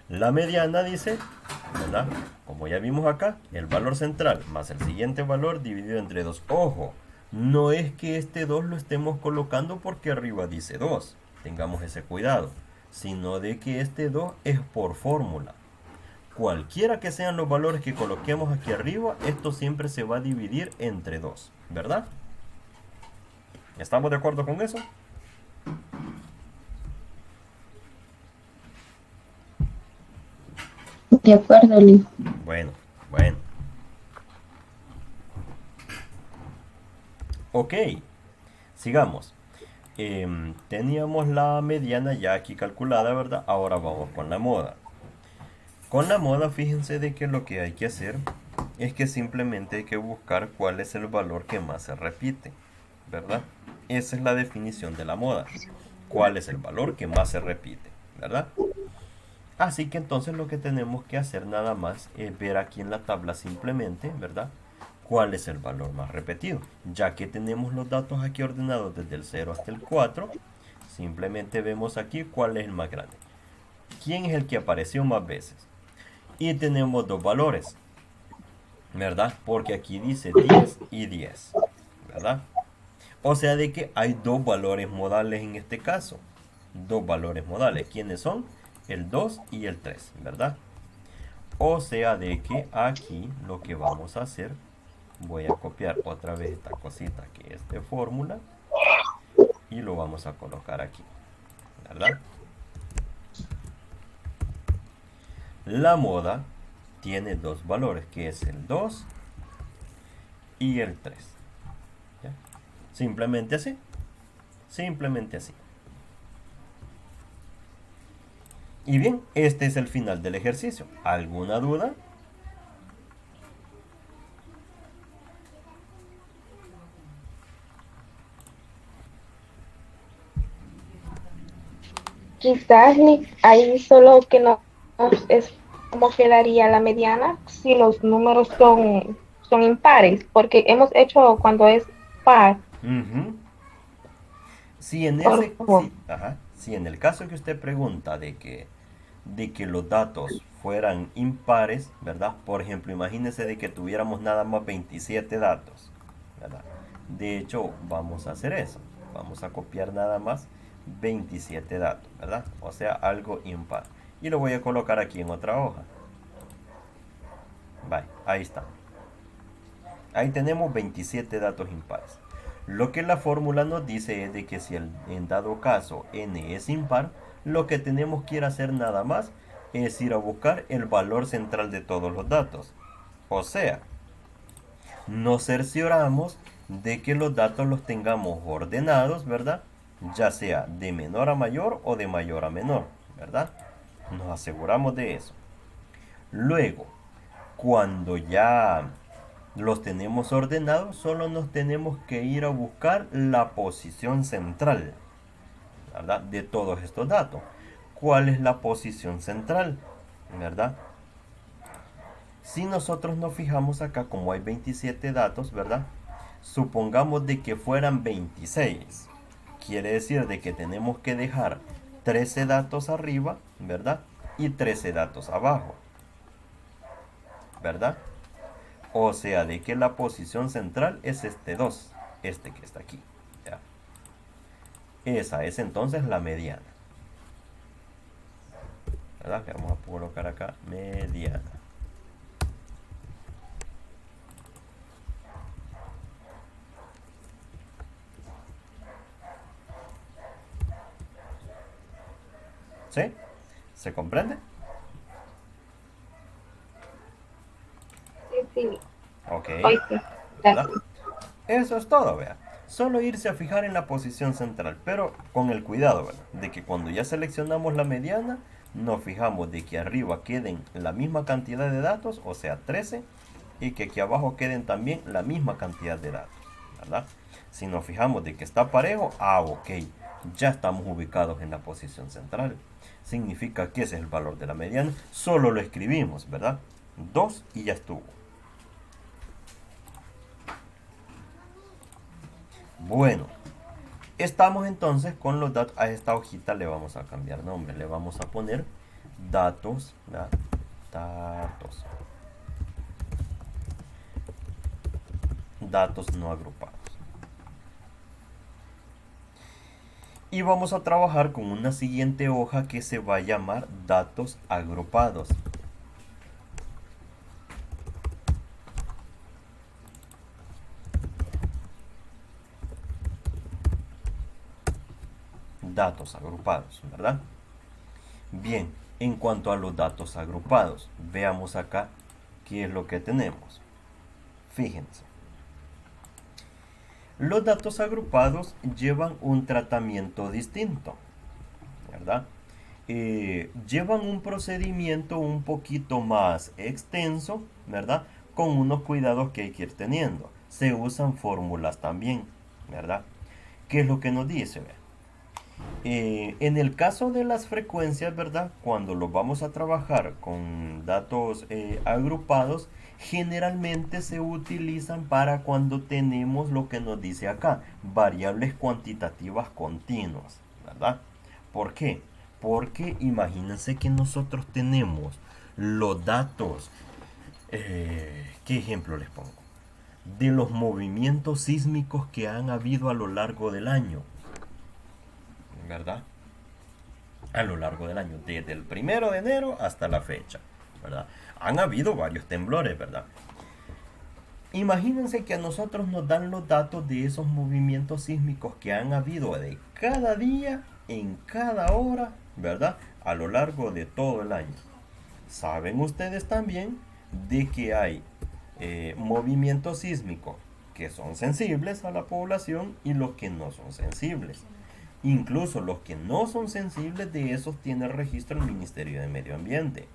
La mediana dice, ¿verdad? Como ya vimos acá, el valor central más el siguiente valor dividido entre 2. Ojo, no es que este 2 lo estemos colocando porque arriba dice 2. Tengamos ese cuidado. Sino de que este 2 es por fórmula. Cualquiera que sean los valores que coloquemos aquí arriba, esto siempre se va a dividir entre 2. ¿Verdad? ¿Estamos de acuerdo con eso? De acuerdo, Lee. Bueno, bueno. Ok, sigamos. Teníamos la mediana ya aquí calculada, ¿verdad? Ahora vamos con la moda. Con la moda, fíjense de que lo que hay que hacer es que simplemente hay que buscar cuál es el valor que más se repite, ¿verdad? Esa es la definición de la moda. ¿Cuál es el valor que más se repite, ¿verdad? Así que entonces lo que tenemos que hacer nada más es ver aquí en la tabla simplemente, ¿verdad? ¿Cuál es el valor más repetido? Ya que tenemos los datos aquí ordenados desde el 0 hasta el 4, simplemente vemos aquí cuál es el más grande. ¿Quién es el que apareció más veces? Y tenemos dos valores, ¿verdad? Porque aquí dice 10 y 10, ¿verdad? O sea de que hay dos valores modales en este caso. Dos valores modales. ¿Quiénes son? El 2 y el 3, ¿verdad? O sea de que aquí lo que vamos a hacer, voy a copiar otra vez esta cosita que es de fórmula y lo vamos a colocar aquí, ¿verdad? La moda tiene dos valores, que es el 2 y el 3. ¿Ya? Simplemente así. Simplemente así. Y bien, este es el final del ejercicio. ¿Alguna duda? Quizás ahí solo que no es cómo quedaría la mediana si los números son impares, porque hemos hecho cuando es par, Ujú. Si en por ese, favor. si en el caso que usted pregunta de que los datos fueran impares, ¿verdad? Por ejemplo, imagínese de que tuviéramos nada más 27 datos, ¿verdad? De hecho, vamos a hacer eso. Vamos a copiar nada más 27 datos, ¿verdad? O sea, algo impar. Y lo voy a colocar aquí en otra hoja. Vale, ahí está. Ahí tenemos 27 datos impares. Lo que la fórmula nos dice es de que si en dado caso n es impar, lo que tenemos que ir a hacer nada más es ir a buscar el valor central de todos los datos. O sea, nos cercioramos de que los datos los tengamos ordenados, ¿verdad? Ya sea de menor a mayor o de mayor a menor, ¿verdad? Nos aseguramos de eso. Luego, cuando ya los tenemos ordenados, solo nos tenemos que ir a buscar la posición central, ¿verdad? De todos estos datos. ¿cuál es la posición central? ¿Verdad? Si nosotros nos fijamos acá, como hay 27 datos, ¿verdad? Supongamos de que fueran 26. Quiere decir de que tenemos que dejar 13 datos arriba, ¿verdad? Y 13 datos abajo, ¿verdad? O sea, de que la posición central es este 2, este que está aquí, ¿ya? Esa es entonces la mediana, ¿verdad? Que vamos a colocar acá, mediana. ¿Sí? ¿Se comprende? Sí, sí. Ok, Hoy sí. ¿verdad? Gracias. Eso es todo, vea. Solo irse a fijar en la posición central, pero con el cuidado, ¿verdad? De que cuando ya seleccionamos la mediana, nos fijamos de que arriba queden la misma cantidad de datos, o sea 13, y que aquí abajo queden también la misma cantidad de datos, ¿verdad? Si nos fijamos de que está parejo, ok, ya estamos ubicados en la posición central. Significa que ese es el valor de la mediana, solo lo escribimos, ¿verdad? 2 y ya estuvo. Bueno, estamos entonces con los datos. A esta hojita le vamos a cambiar nombre. Le vamos a poner datos. ¿Verdad? Datos. Datos no agrupados. Y vamos a trabajar con una siguiente hoja que se va a llamar datos agrupados. Datos agrupados, ¿verdad? Bien, en cuanto a los datos agrupados, veamos acá qué es lo que tenemos. Fíjense. Los datos agrupados llevan un tratamiento distinto, ¿verdad? Llevan un procedimiento un poquito más extenso, ¿verdad? Con unos cuidados que hay que ir teniendo. Se usan fórmulas también, ¿verdad? ¿Qué es lo que nos dice? En el caso de las frecuencias, ¿verdad? Cuando lo vamos a trabajar con datos agrupados, generalmente se utilizan para cuando tenemos lo que nos dice acá, variables cuantitativas continuas, ¿verdad? ¿Por qué? Porque imagínense que nosotros tenemos los datos, ¿qué ejemplo les pongo? De los movimientos sísmicos que han habido a lo largo del año, ¿verdad? A lo largo del año, desde el 1 de enero hasta la fecha, ¿verdad? Han habido varios temblores, ¿verdad? Imagínense que a nosotros nos dan los datos de esos movimientos sísmicos que han habido de cada día, en cada hora, ¿verdad? A lo largo de todo el año. Saben ustedes también de que hay movimientos sísmicos que son sensibles a la población y los que no son sensibles. Incluso los que no son sensibles, de esos tiene registro el Ministerio de Medio Ambiente.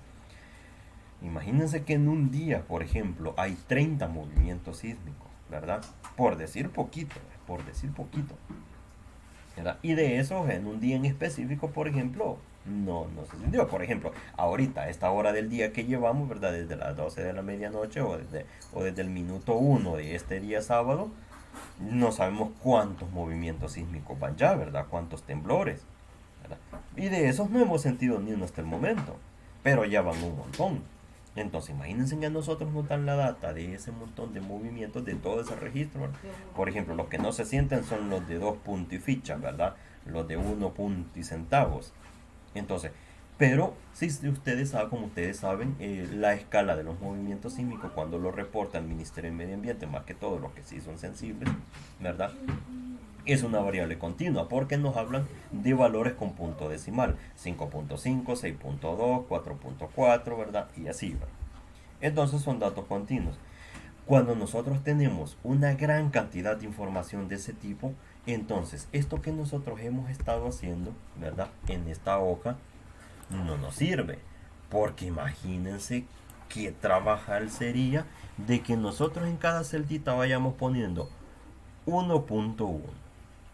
Imagínense que en un día, por ejemplo, hay 30 movimientos sísmicos, ¿verdad? Por decir poquito, ¿verdad? Y de esos, en un día en específico, por ejemplo, no se sintió. Por ejemplo, ahorita, a esta hora del día que llevamos, ¿verdad? Desde las 12 de la medianoche o desde el minuto 1 de este día sábado, no sabemos cuántos movimientos sísmicos van ya, ¿verdad? Cuántos temblores, ¿verdad? Y de esos no hemos sentido ni uno hasta el momento, pero ya van un montón. Entonces, imagínense que a nosotros nos dan la data de ese montón de movimientos, de todo ese registro, ¿verdad? Por ejemplo, los que no se sienten son los de 2 puntos y ficha, ¿verdad? Los de 1 punto y centavos. Entonces, pero si ustedes saben, como ustedes saben, la escala de los movimientos sísmicos cuando lo reporta el Ministerio de Medio Ambiente, más que todo los que sí son sensibles, ¿verdad? Es una variable continua porque nos hablan de valores con punto decimal, 5.5, 6.2, 4.4, ¿verdad? Y así, ¿verdad? Entonces son datos continuos. Cuando nosotros tenemos una gran cantidad de información de ese tipo, entonces esto que nosotros hemos estado haciendo, ¿verdad? En esta hoja, no nos sirve. Porque imagínense qué trabajar sería de que nosotros en cada celtita vayamos poniendo 1.1,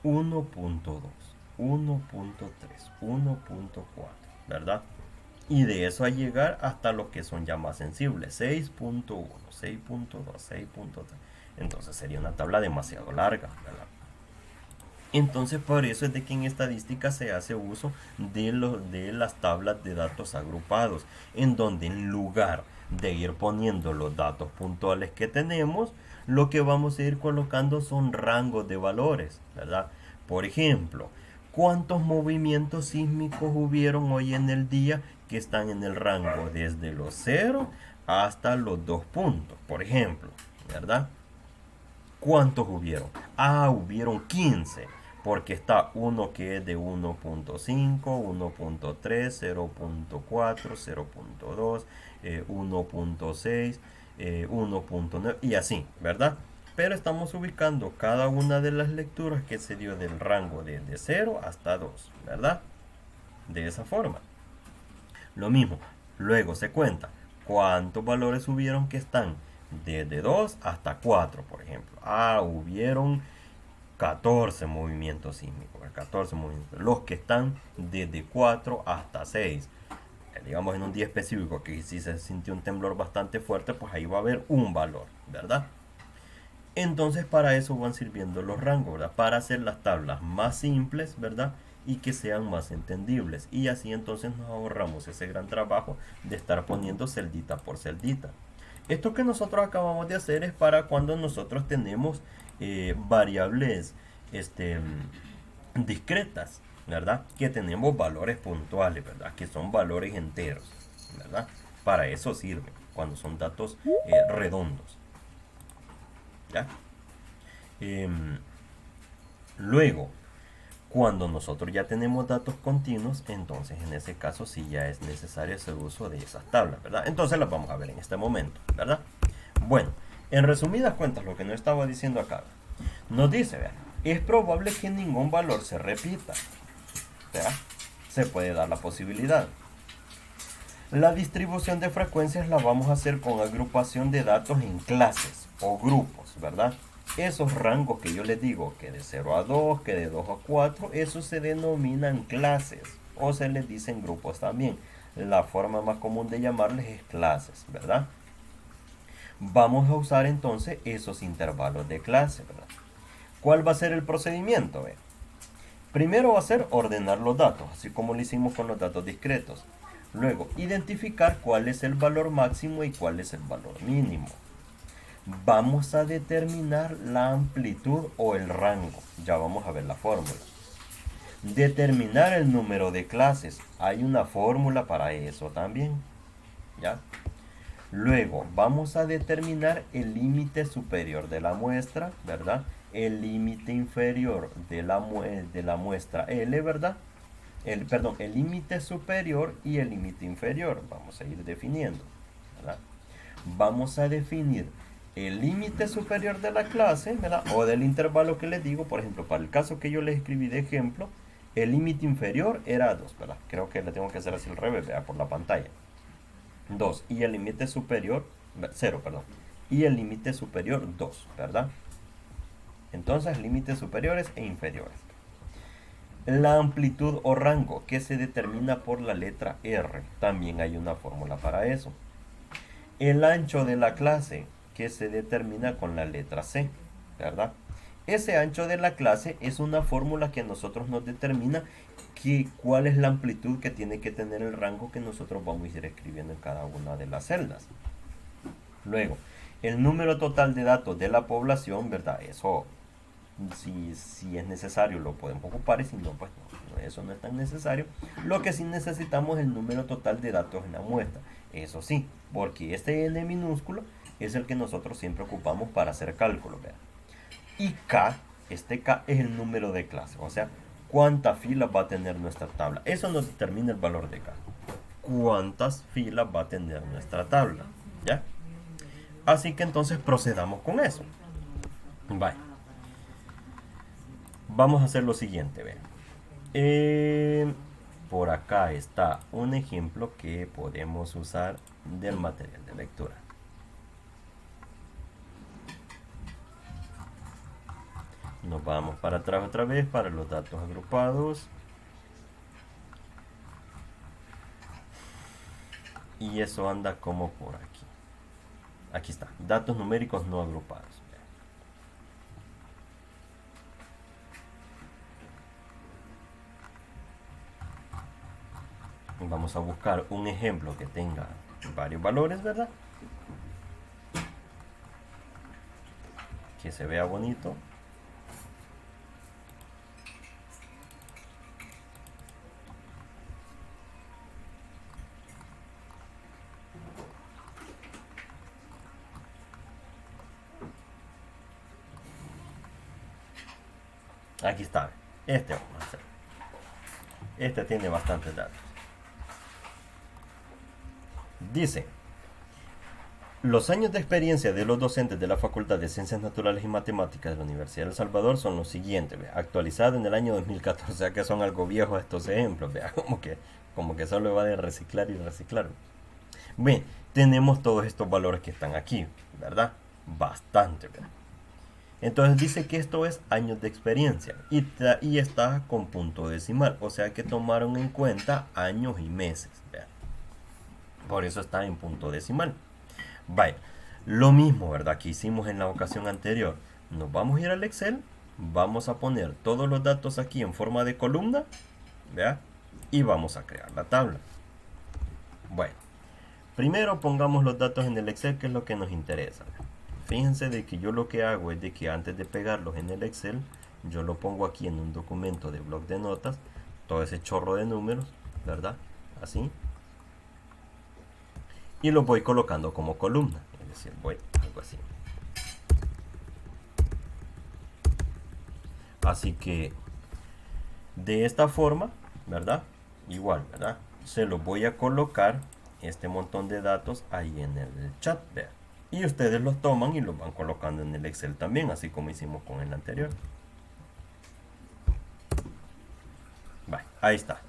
1.2, 1.3, 1.4, ¿verdad? Y de eso a llegar hasta los que son ya más sensibles, 6.1, 6.2, 6.3. Entonces sería una tabla demasiado larga, ¿verdad? Entonces por eso es de que en estadística se hace uso de las tablas de datos agrupados, en donde en lugar de ir poniendo los datos puntuales que tenemos, lo que vamos a ir colocando son rangos de valores, ¿verdad? Por ejemplo, ¿cuántos movimientos sísmicos hubieron hoy en el día que están en el rango desde los 0 hasta los 2 puntos? Por ejemplo, ¿verdad? ¿Cuántos hubieron? Ah, hubieron 15, porque está uno que es de 1.5, 1.3, 0.4, 0.2, 1.6, 1.9 y así, ¿verdad? Pero estamos ubicando cada una de las lecturas que se dio del rango de 0 hasta 2, ¿verdad? De esa forma. Lo mismo, luego se cuenta cuántos valores hubieron que están desde 2 hasta 4, por ejemplo. Ah, hubieron 14 movimientos sísmicos, 14 movimientos. Los que están desde 4 hasta 6. Digamos en un día específico que si se sintió un temblor bastante fuerte, pues ahí va a haber un valor, ¿verdad? Entonces para eso van sirviendo los rangos, ¿verdad? Para hacer las tablas más simples, ¿verdad? Y que sean más entendibles. Y así entonces nos ahorramos ese gran trabajo de estar poniendo celdita por celdita. Esto que nosotros acabamos de hacer es para cuando nosotros tenemos variables discretas, ¿verdad? Que tenemos valores puntuales, ¿verdad? Que son valores enteros, ¿verdad? Para eso sirve, cuando son datos redondos. ¿Ya? Luego, cuando nosotros ya tenemos datos continuos, entonces en ese caso sí ya es necesario hacer uso de esas tablas, ¿verdad? Entonces las vamos a ver en este momento, ¿verdad? Bueno, en resumidas cuentas, lo que nos estaba diciendo acá, nos dice, vean, es probable que ningún valor se repita, ¿verdad? Se puede dar la posibilidad. La distribución de frecuencias la vamos a hacer con agrupación de datos en clases o grupos, ¿verdad? Esos rangos que yo les digo, que de 0 a 2, que de 2 a 4, esos se denominan clases o se les dicen grupos también. La forma más común de llamarles es clases, ¿verdad? Vamos a usar entonces esos intervalos de clase, ¿verdad? ¿Cuál va a ser el procedimiento? Primero va a ser ordenar los datos, así como lo hicimos con los datos discretos. Luego, identificar cuál es el valor máximo y cuál es el valor mínimo. Vamos a determinar la amplitud o el rango. Ya vamos a ver la fórmula. Determinar el número de clases. Hay una fórmula para eso también. ¿Ya? Luego, vamos a determinar el límite superior de la muestra, ¿verdad? El límite inferior de la muestra L, ¿verdad? El límite superior y el límite inferior. Vamos a ir definiendo, ¿verdad? Vamos a definir el límite superior de la clase, ¿verdad? O del intervalo que les digo. Por ejemplo, para el caso que yo les escribí de ejemplo, el límite inferior era 2, ¿verdad? Creo que le tengo que hacer así al revés, ¿verdad? Por la pantalla. 2 y el límite superior 0, perdón, y el límite superior 2, ¿verdad? Entonces límites superiores e inferiores. La amplitud o rango, que se determina por la letra R, también hay una fórmula para eso. El ancho de la clase, que se determina con la letra C, ¿verdad? Ese ancho de la clase es una fórmula que a nosotros nos determina cuál es la amplitud que tiene que tener el rango que nosotros vamos a ir escribiendo en cada una de las celdas. Luego, el número total de datos de la población, ¿verdad? Eso, si es necesario, lo podemos ocupar, y si no, pues no, eso no es tan necesario. Lo que sí necesitamos es el número total de datos en la muestra. Eso sí, porque este n minúsculo es el que nosotros siempre ocupamos para hacer cálculos, ¿verdad? Y K, este K es el número de clase, o sea, cuántas filas va a tener nuestra tabla. Eso nos determina el valor de K. Cuántas filas va a tener nuestra tabla, ¿ya? Así que entonces procedamos con eso. Bye. Vamos a hacer lo siguiente, vean. Por acá está un ejemplo que podemos usar del material de lectura. Nos vamos para atrás otra vez para los datos agrupados. y eso anda como por aquí. Aquí está, datos numéricos no agrupados. Vamos a buscar un ejemplo que tenga varios valores, ¿verdad? Que se vea bonito. Aquí está. Este vamos a hacer. Este tiene bastantes datos. Dice, los años de experiencia de los docentes de la Facultad de Ciencias Naturales y Matemáticas de la Universidad de El Salvador son los siguientes, ¿ve? Actualizado en el año 2014, o sea que son algo viejos estos ejemplos, ¿ve? Como que solo va de reciclar y reciclar. Bien, tenemos todos estos valores que están aquí, ¿verdad? Bastante, ¿verdad? Entonces dice que esto es años de experiencia y está con punto decimal, o sea que tomaron en cuenta años y meses, ¿verdad? Por eso está en punto decimal. Vaya, lo mismo, ¿verdad? Que hicimos en la ocasión anterior. Nos vamos a ir al Excel, vamos a poner todos los datos aquí en forma de columna, ¿verdad? Y vamos a crear la tabla. Bueno, primero pongamos los datos en el Excel, que es lo que nos interesa. Fíjense de que yo lo que hago es de que antes de pegarlos en el Excel, yo lo pongo aquí en un documento de bloc de notas, todo ese chorro de números, ¿verdad? Así. Y los voy colocando como columna, es decir, voy algo así. Así que de esta forma, ¿verdad? Igual, ¿verdad? Se los voy a colocar este montón de datos ahí en el chat, vean. Y ustedes los toman y los van colocando en el Excel también, así como hicimos con el anterior. Vale, ahí está.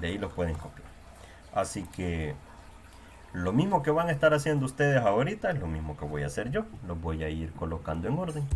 De ahí los pueden copiar. Así que lo mismo que van a estar haciendo ustedes ahorita es lo mismo que voy a hacer yo. Los voy a ir colocando en orden.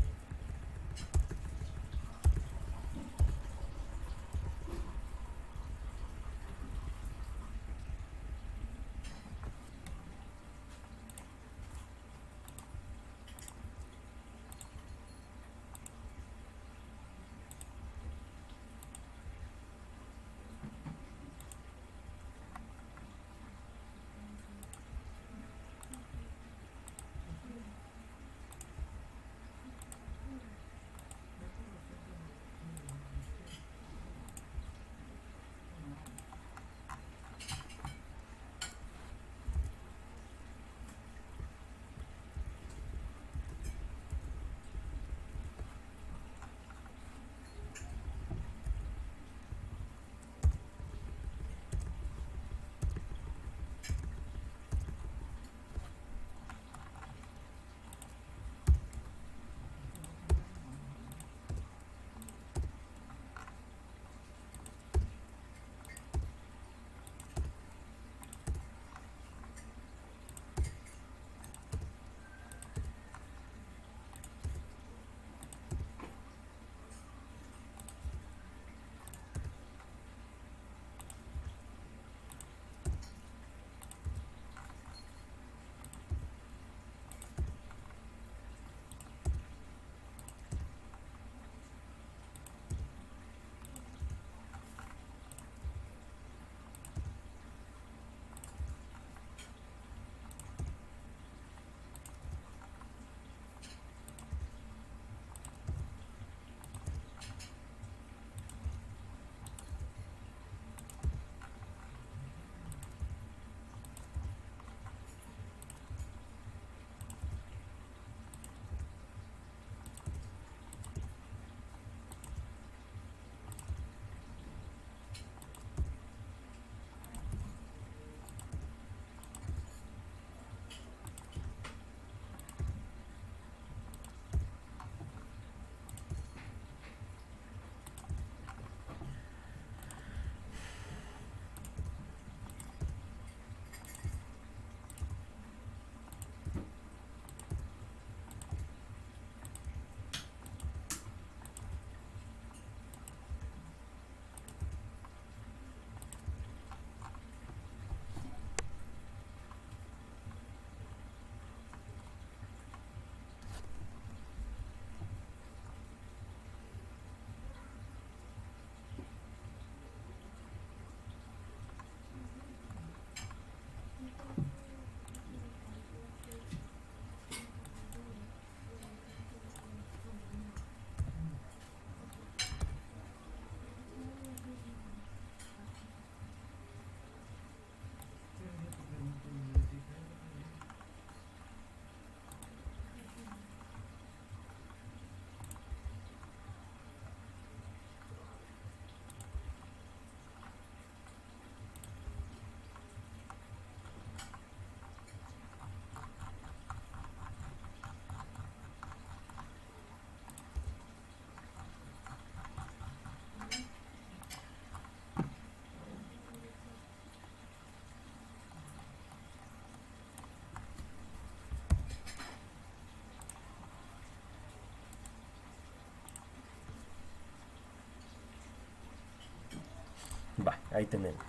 Ahí tenemos.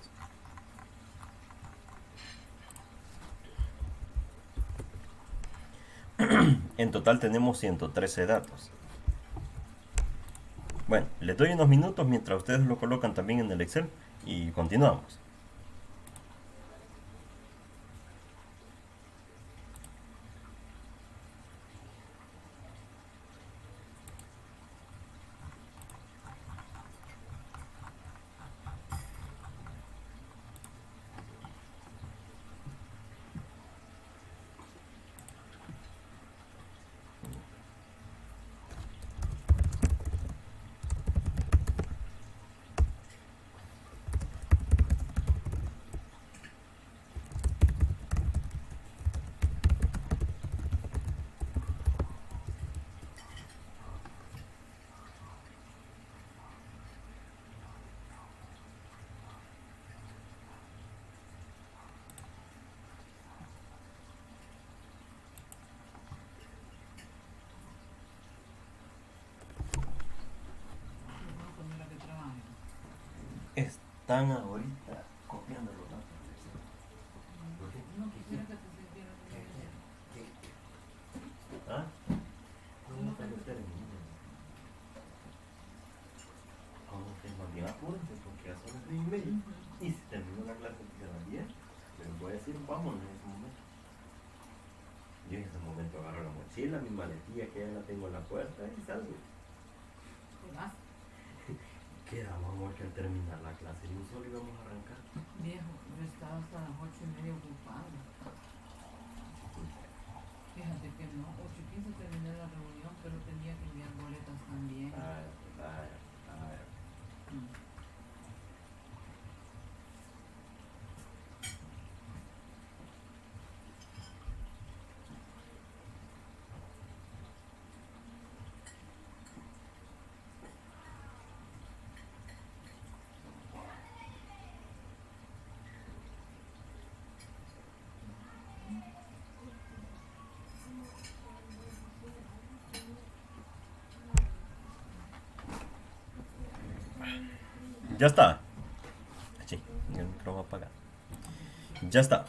En total tenemos 113 datos. Bueno, les doy unos minutos mientras ustedes lo colocan también en el Excel y continuamos. Están ahorita copiando los datos. ¿Ah? ¿Cómo te lo termino? Como que más bien apúrense porque ya son las 3:30. Y si termino la clase a las 10, les voy a decir vámonos en ese momento. Yo en ese momento agarro la mochila, mi maletilla que ya la tengo en la puerta y salgo. ¿Qué más? Quedábamos que al terminar la clase y un solo íbamos a arrancar. Viejo, yo estaba hasta las 8:30 ocupado. Fíjate que no, 8:15 terminé la reunión, pero tenía que enviar boletas también. Mm. Ya está. Sí, el micrófono apagado. Ya está.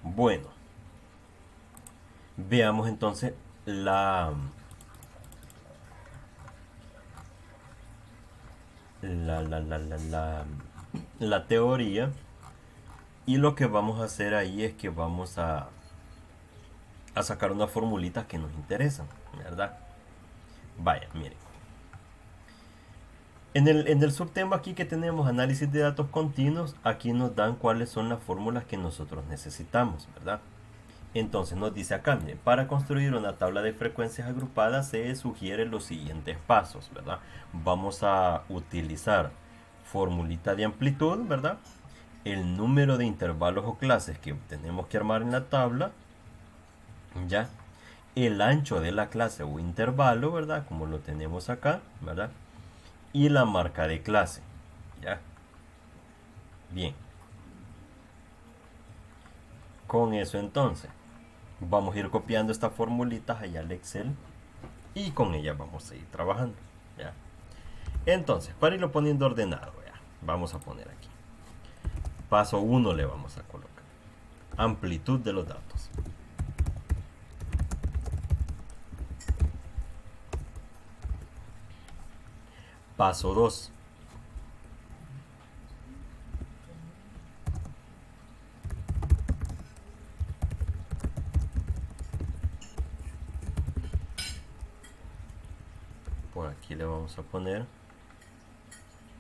Bueno, veamos entonces la teoría, y lo que vamos a hacer ahí es que vamos a sacar unas formulitas que nos interesan, ¿verdad? Vaya, miren. En el subtema aquí que tenemos análisis de datos continuos, aquí nos dan cuáles son las fórmulas que nosotros necesitamos, ¿verdad? Entonces nos dice acá, miren, para construir una tabla de frecuencias agrupadas se sugieren los siguientes pasos, ¿verdad? Vamos a utilizar formulita de amplitud, ¿verdad? El número de intervalos o clases que tenemos que armar en la tabla, ¿ya? El ancho de la clase o intervalo, ¿verdad? Como lo tenemos acá, ¿verdad? Y la marca de clase, ¿ya? Bien. Con eso entonces vamos a ir copiando estas formulitas allá al Excel y con ellas vamos a ir trabajando, ¿ya? Entonces, para irlo poniendo ordenado, ¿ya? Vamos a poner aquí. Paso 1 le vamos a colocar amplitud de los datos. Paso 2. Por aquí le vamos a poner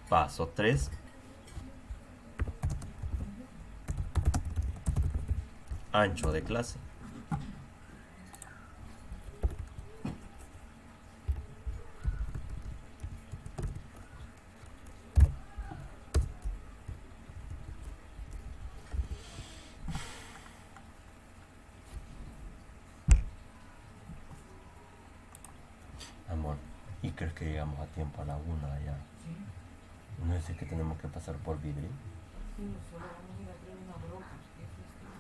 paso 3. Ancho de clase. Amor, ¿y crees que llegamos a tiempo a la 1 allá? Sí. ¿No es que tenemos que pasar por Vidri? festivo, solo vamos a ir a traer una broca. Qué festivo.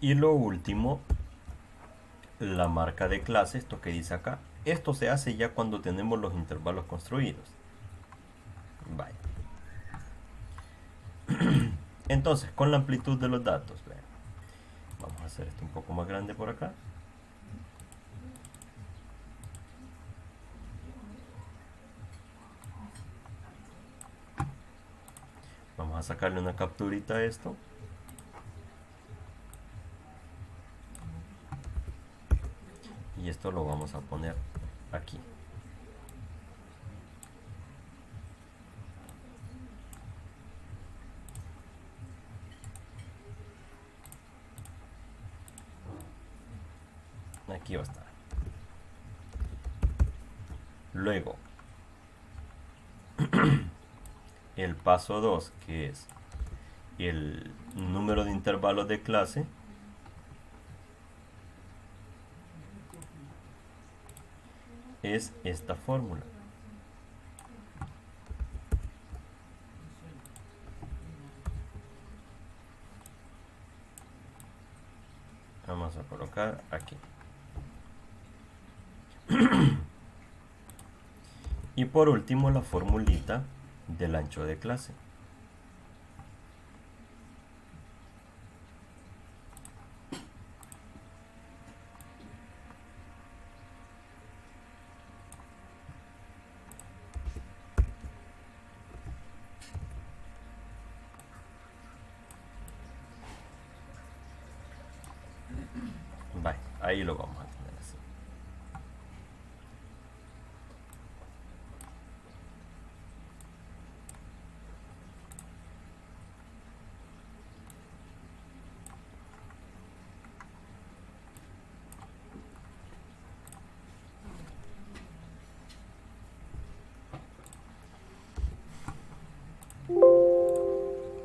Y lo último, la marca de clase, esto que dice acá. Esto se hace ya cuando tenemos los intervalos construidos. Vaya. Entonces, con la amplitud de los datos, vean. Vamos a hacer esto un poco más grande por acá. Vamos a sacarle una capturita a esto. Y esto lo vamos a poner aquí. Aquí va a estar. Luego, el paso 2, que es el número de intervalos de clase, es esta fórmula. Vamos a colocar aquí. Y por último, la formulita del ancho de clase. Vale, ahí lo vamos a tener así.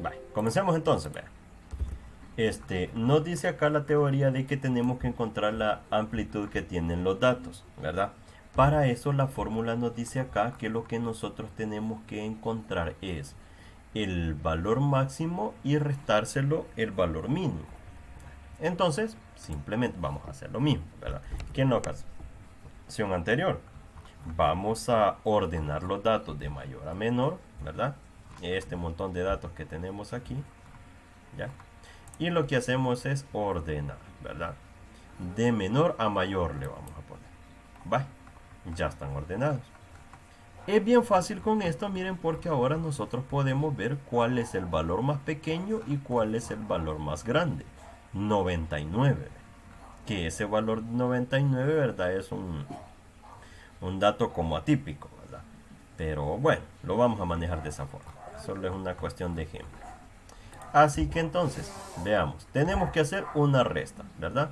Vale, comencemos entonces, vean. Nos dice acá la teoría de que tenemos que encontrar la amplitud que tienen los datos, ¿verdad? Para eso la fórmula nos dice acá que lo que nosotros tenemos que encontrar es el valor máximo y restárselo el valor mínimo. Entonces, simplemente vamos a hacer lo mismo, ¿verdad? Que en la ocasión anterior. Vamos a ordenar los datos de mayor a menor, ¿verdad? Este montón de datos que tenemos aquí, ¿ya? Y lo que hacemos es ordenar, ¿verdad? De menor a mayor le vamos a poner. Va, ya están ordenados. Es bien fácil con esto, miren, porque ahora nosotros podemos ver cuál es el valor más pequeño y cuál es el valor más grande. 99. Que ese valor 99, ¿verdad? Es un dato como atípico, ¿verdad? Pero bueno, lo vamos a manejar de esa forma. Solo es una cuestión de ejemplo. Así que entonces, veamos, tenemos que hacer una resta, ¿verdad?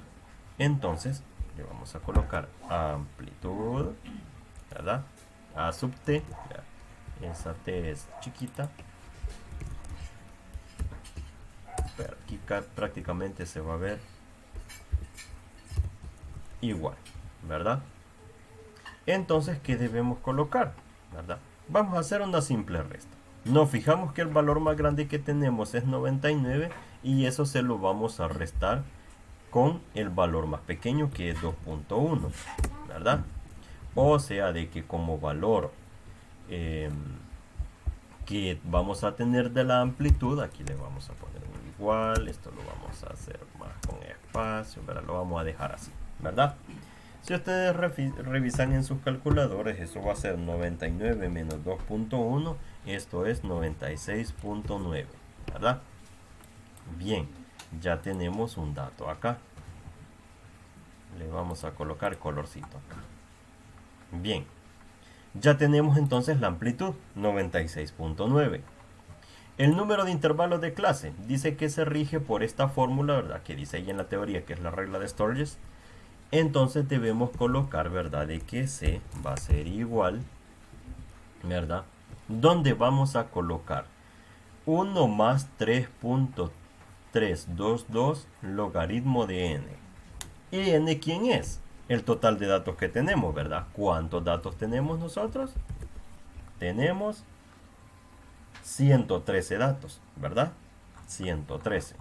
Entonces, le vamos a colocar amplitud, ¿verdad? A sub t, ya. Esa t es chiquita. Pero aquí prácticamente se va a ver igual, ¿verdad? Entonces, ¿qué debemos colocar? ¿Verdad? Vamos a hacer una simple resta. Nos fijamos que el valor más grande que tenemos es 99 y eso se lo vamos a restar con el valor más pequeño que es 2.1, ¿verdad? O sea, de que como valor que vamos a tener de la amplitud, aquí le vamos a poner un igual, esto lo vamos a hacer más con espacio, ¿verdad? Lo vamos a dejar así, ¿verdad? Si ustedes revisan en sus calculadores, eso va a ser 99 menos 2.1, esto es 96.9, ¿verdad? Bien, ya tenemos un dato acá. Le vamos a colocar colorcito acá. Bien, ya tenemos entonces la amplitud, 96.9. El número de intervalos de clase dice que se rige por esta fórmula, ¿verdad? Que dice ahí en la teoría que es la regla de Sturges. Entonces debemos colocar, ¿verdad? De que C va a ser igual, ¿verdad? Donde vamos a colocar 1 más 3.322 logaritmo de n. ¿Y n quién es? el total de datos que tenemos, ¿verdad? ¿Cuántos datos tenemos nosotros? Tenemos 113 datos, ¿verdad? 113.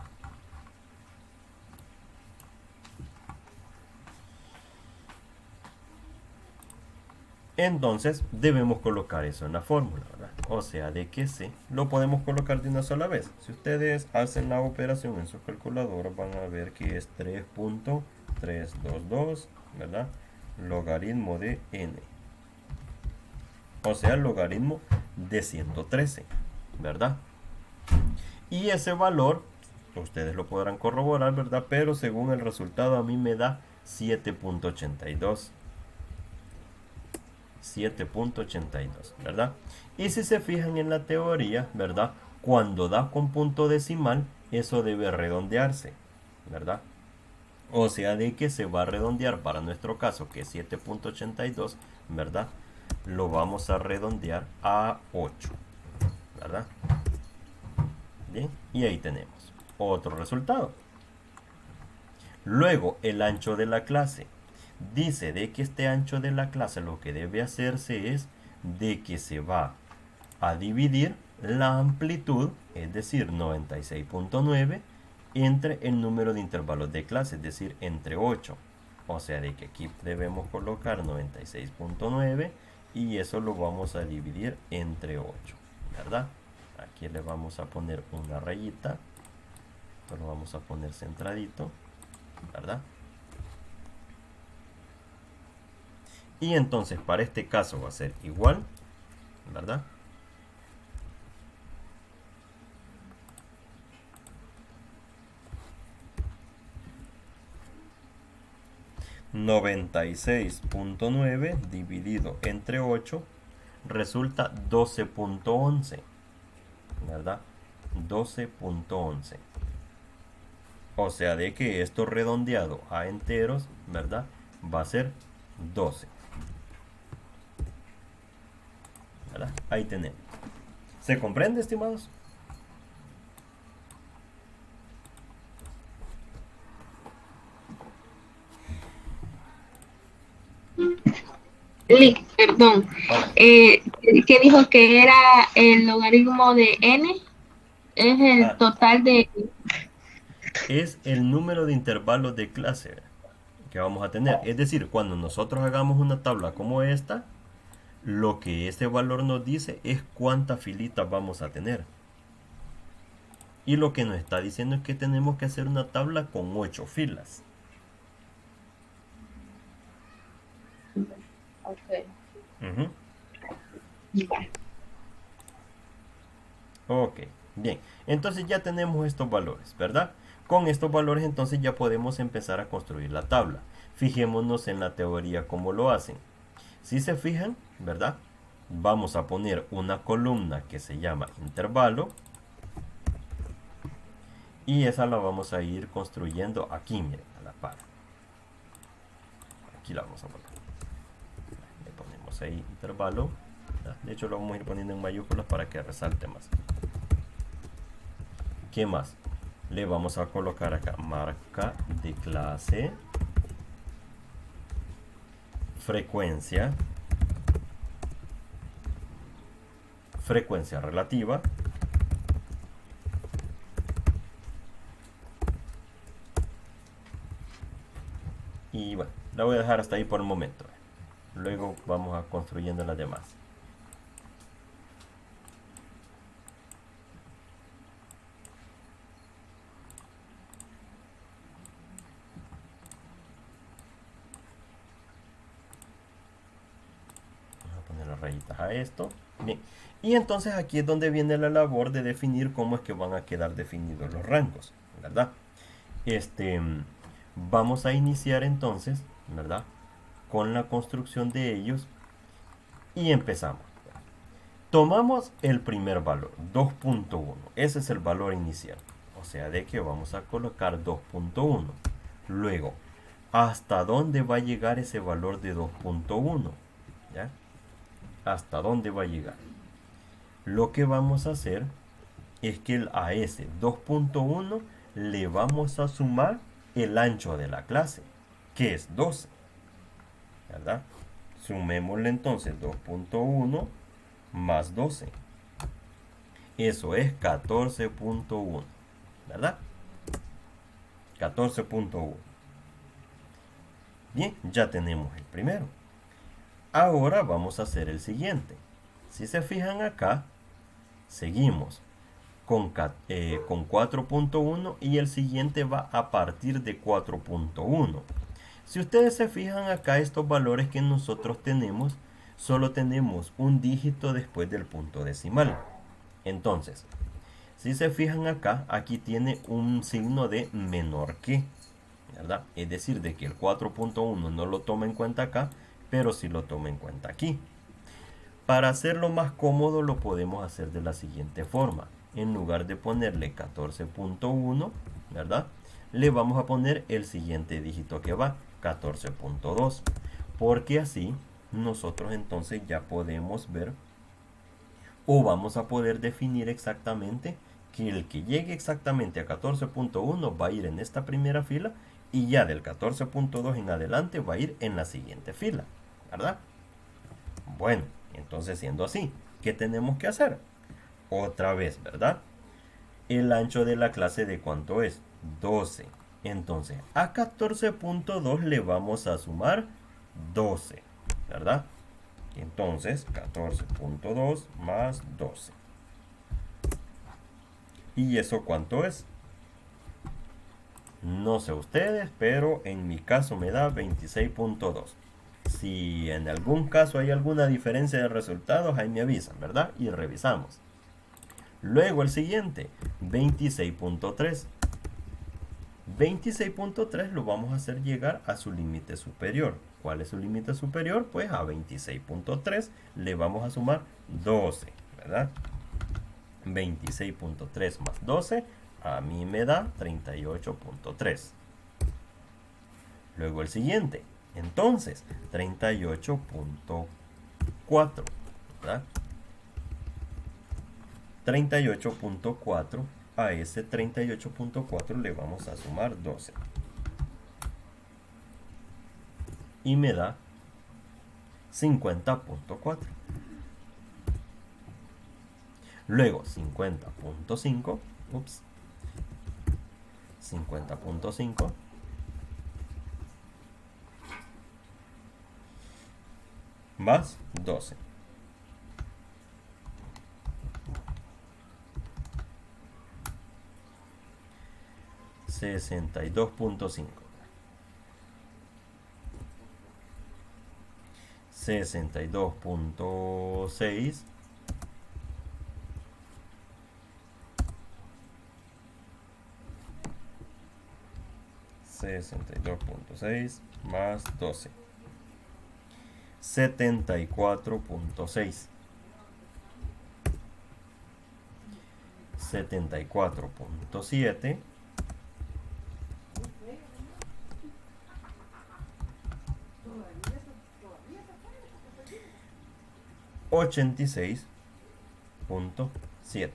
Entonces debemos colocar eso en la fórmula, ¿verdad? O sea, de que C lo podemos colocar de una sola vez. Si ustedes hacen la operación en sus calculadoras, van a ver que es 3.322, ¿verdad? Logaritmo de n. O sea, el logaritmo de 113, ¿verdad? Y ese valor, ustedes lo podrán corroborar, ¿verdad? Pero según el resultado a mí me da 7.82. 7.82, ¿verdad? Y si se fijan en la teoría, ¿verdad? Cuando da con punto decimal, eso debe redondearse, ¿verdad? O sea, de que se va a redondear para nuestro caso, que es 7.82, ¿verdad? Lo vamos a redondear a 8, ¿verdad? Bien, y ahí tenemos otro resultado. Luego, el ancho de la clase. Dice de que este ancho de la clase lo que debe hacerse es de que se va a dividir la amplitud, es decir, 96.9, entre el número de intervalos de clase, es decir, entre 8. O sea, de que aquí debemos colocar 96.9 y eso lo vamos a dividir entre 8, ¿verdad? Aquí le vamos a poner una rayita, lo vamos a poner centradito, ¿verdad? Y entonces para este caso va a ser igual, ¿verdad? ...96.9 dividido entre 8... resulta 12.11, ¿verdad? 12.11. O sea, de que esto redondeado a enteros, ¿verdad? Va a ser 12. ¿Verdad? Ahí tenemos. ¿Se comprende, estimados? Perdón. Hola. ¿Qué dijo que era el logaritmo de n? Es el total de... Es el número de intervalos de clase que vamos a tener. Es decir, cuando nosotros hagamos una tabla como esta, lo que este valor nos dice es cuántas filitas vamos a tener. Y lo que nos está diciendo es que tenemos que hacer una tabla con 8 filas. Okay. Ok, bien. Entonces ya tenemos estos valores, ¿verdad? Con estos valores entonces ya podemos empezar a construir la tabla. Fijémonos en la teoría cómo lo hacen. Si se fijan, ¿verdad? Vamos a poner una columna que se llama intervalo. Y esa la vamos a ir construyendo aquí, miren, a la par. Aquí la vamos a poner. Le ponemos ahí intervalo. De hecho lo vamos a ir poniendo en mayúsculas para que resalte más. ¿Qué más? Le vamos a colocar acá marca de clase, frecuencia, frecuencia relativa, y bueno, la voy a dejar hasta ahí por el momento. Luego vamos a construyendo las demás. Rayitas a esto. Bien, y entonces aquí es donde viene la labor de definir cómo es que van a quedar definidos los rangos, ¿verdad? Vamos a iniciar entonces, ¿verdad? Con la construcción de ellos y empezamos. Tomamos el primer valor, 2.1. Ese es el valor inicial. O sea, de que vamos a colocar 2.1. Luego, ¿hasta dónde va a llegar ese valor de 2.1? ¿Ya? ¿Hasta dónde va a llegar? Lo que vamos a hacer es que a ese 2.1 le vamos a sumar el ancho de la clase, que es 12. ¿verdad? Sumémosle entonces 2.1 más 12. Eso es 14.1, ¿verdad? 14.1. Bien, ya tenemos el primero. Ahora vamos a hacer el siguiente. Si se fijan acá, seguimos con 4.1 y el siguiente va a partir de 4.1. Si ustedes se fijan acá, estos valores que nosotros tenemos, solo tenemos un dígito después del punto decimal. Entonces, si se fijan acá, aquí tiene un signo de menor que, ¿verdad? Es decir, de que el 4.1 no lo toma en cuenta acá, pero sí lo toma en cuenta aquí. Para hacerlo más cómodo lo podemos hacer de la siguiente forma. En lugar de ponerle 14.1, ¿verdad? Le vamos a poner el siguiente dígito que va, 14.2. Porque así nosotros entonces ya podemos ver o vamos a poder definir exactamente que el que llegue exactamente a 14.1 va a ir en esta primera fila y ya del 14.2 en adelante va a ir en la siguiente fila, ¿verdad? Bueno, entonces siendo así, ¿qué tenemos que hacer? Otra vez, ¿verdad? El ancho de la clase ¿de cuánto es? 12. Entonces, a 14.2 le vamos a sumar 12, ¿verdad? Entonces, 14.2 más 12. ¿Y eso cuánto es? No sé ustedes, pero en mi caso me da 26.2. Si en algún caso hay alguna diferencia de resultados, ahí me avisan, ¿verdad? Y revisamos. Luego el siguiente, 26.3. 26.3 lo vamos a hacer llegar a su límite superior. ¿Cuál es su límite superior? Pues a 26.3 le vamos a sumar 12, ¿verdad? 26.3 más 12 a mí me da 38.3. Luego el siguiente, entonces 38.4, ¿verdad? 38.4, a ese 38.4 le vamos a sumar 12. Y me da 50.4. Luego 50.5, 50.5 más 12. 62.5. 62.6 62.6 más 12. 74.6. 74.7. 86.7,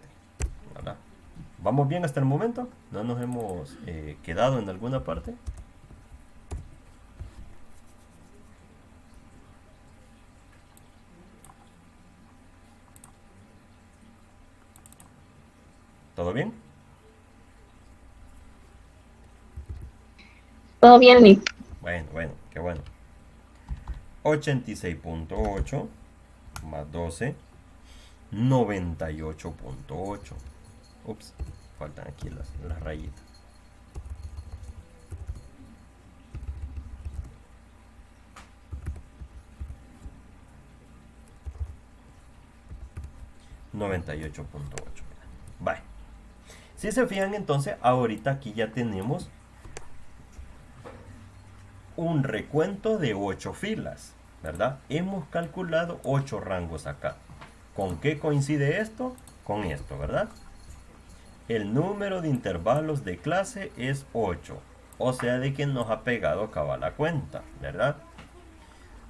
¿verdad? ¿Vamos bien hasta el momento? ¿No nos hemos quedado en alguna parte? ¿Todo bien? Todo bien, Nick. Bueno, qué bueno. 86.8 más 12, 98.8. Ups, faltan aquí las rayitas. $98.8. Vale. Si se fijan entonces, ahorita aquí ya tenemos un recuento de 8 filas, ¿verdad? Hemos calculado 8 rangos acá. ¿Con qué coincide esto? Con esto, ¿verdad? El número de intervalos de clase es 8, o sea de que nos ha pegado cabal la cuenta, ¿verdad?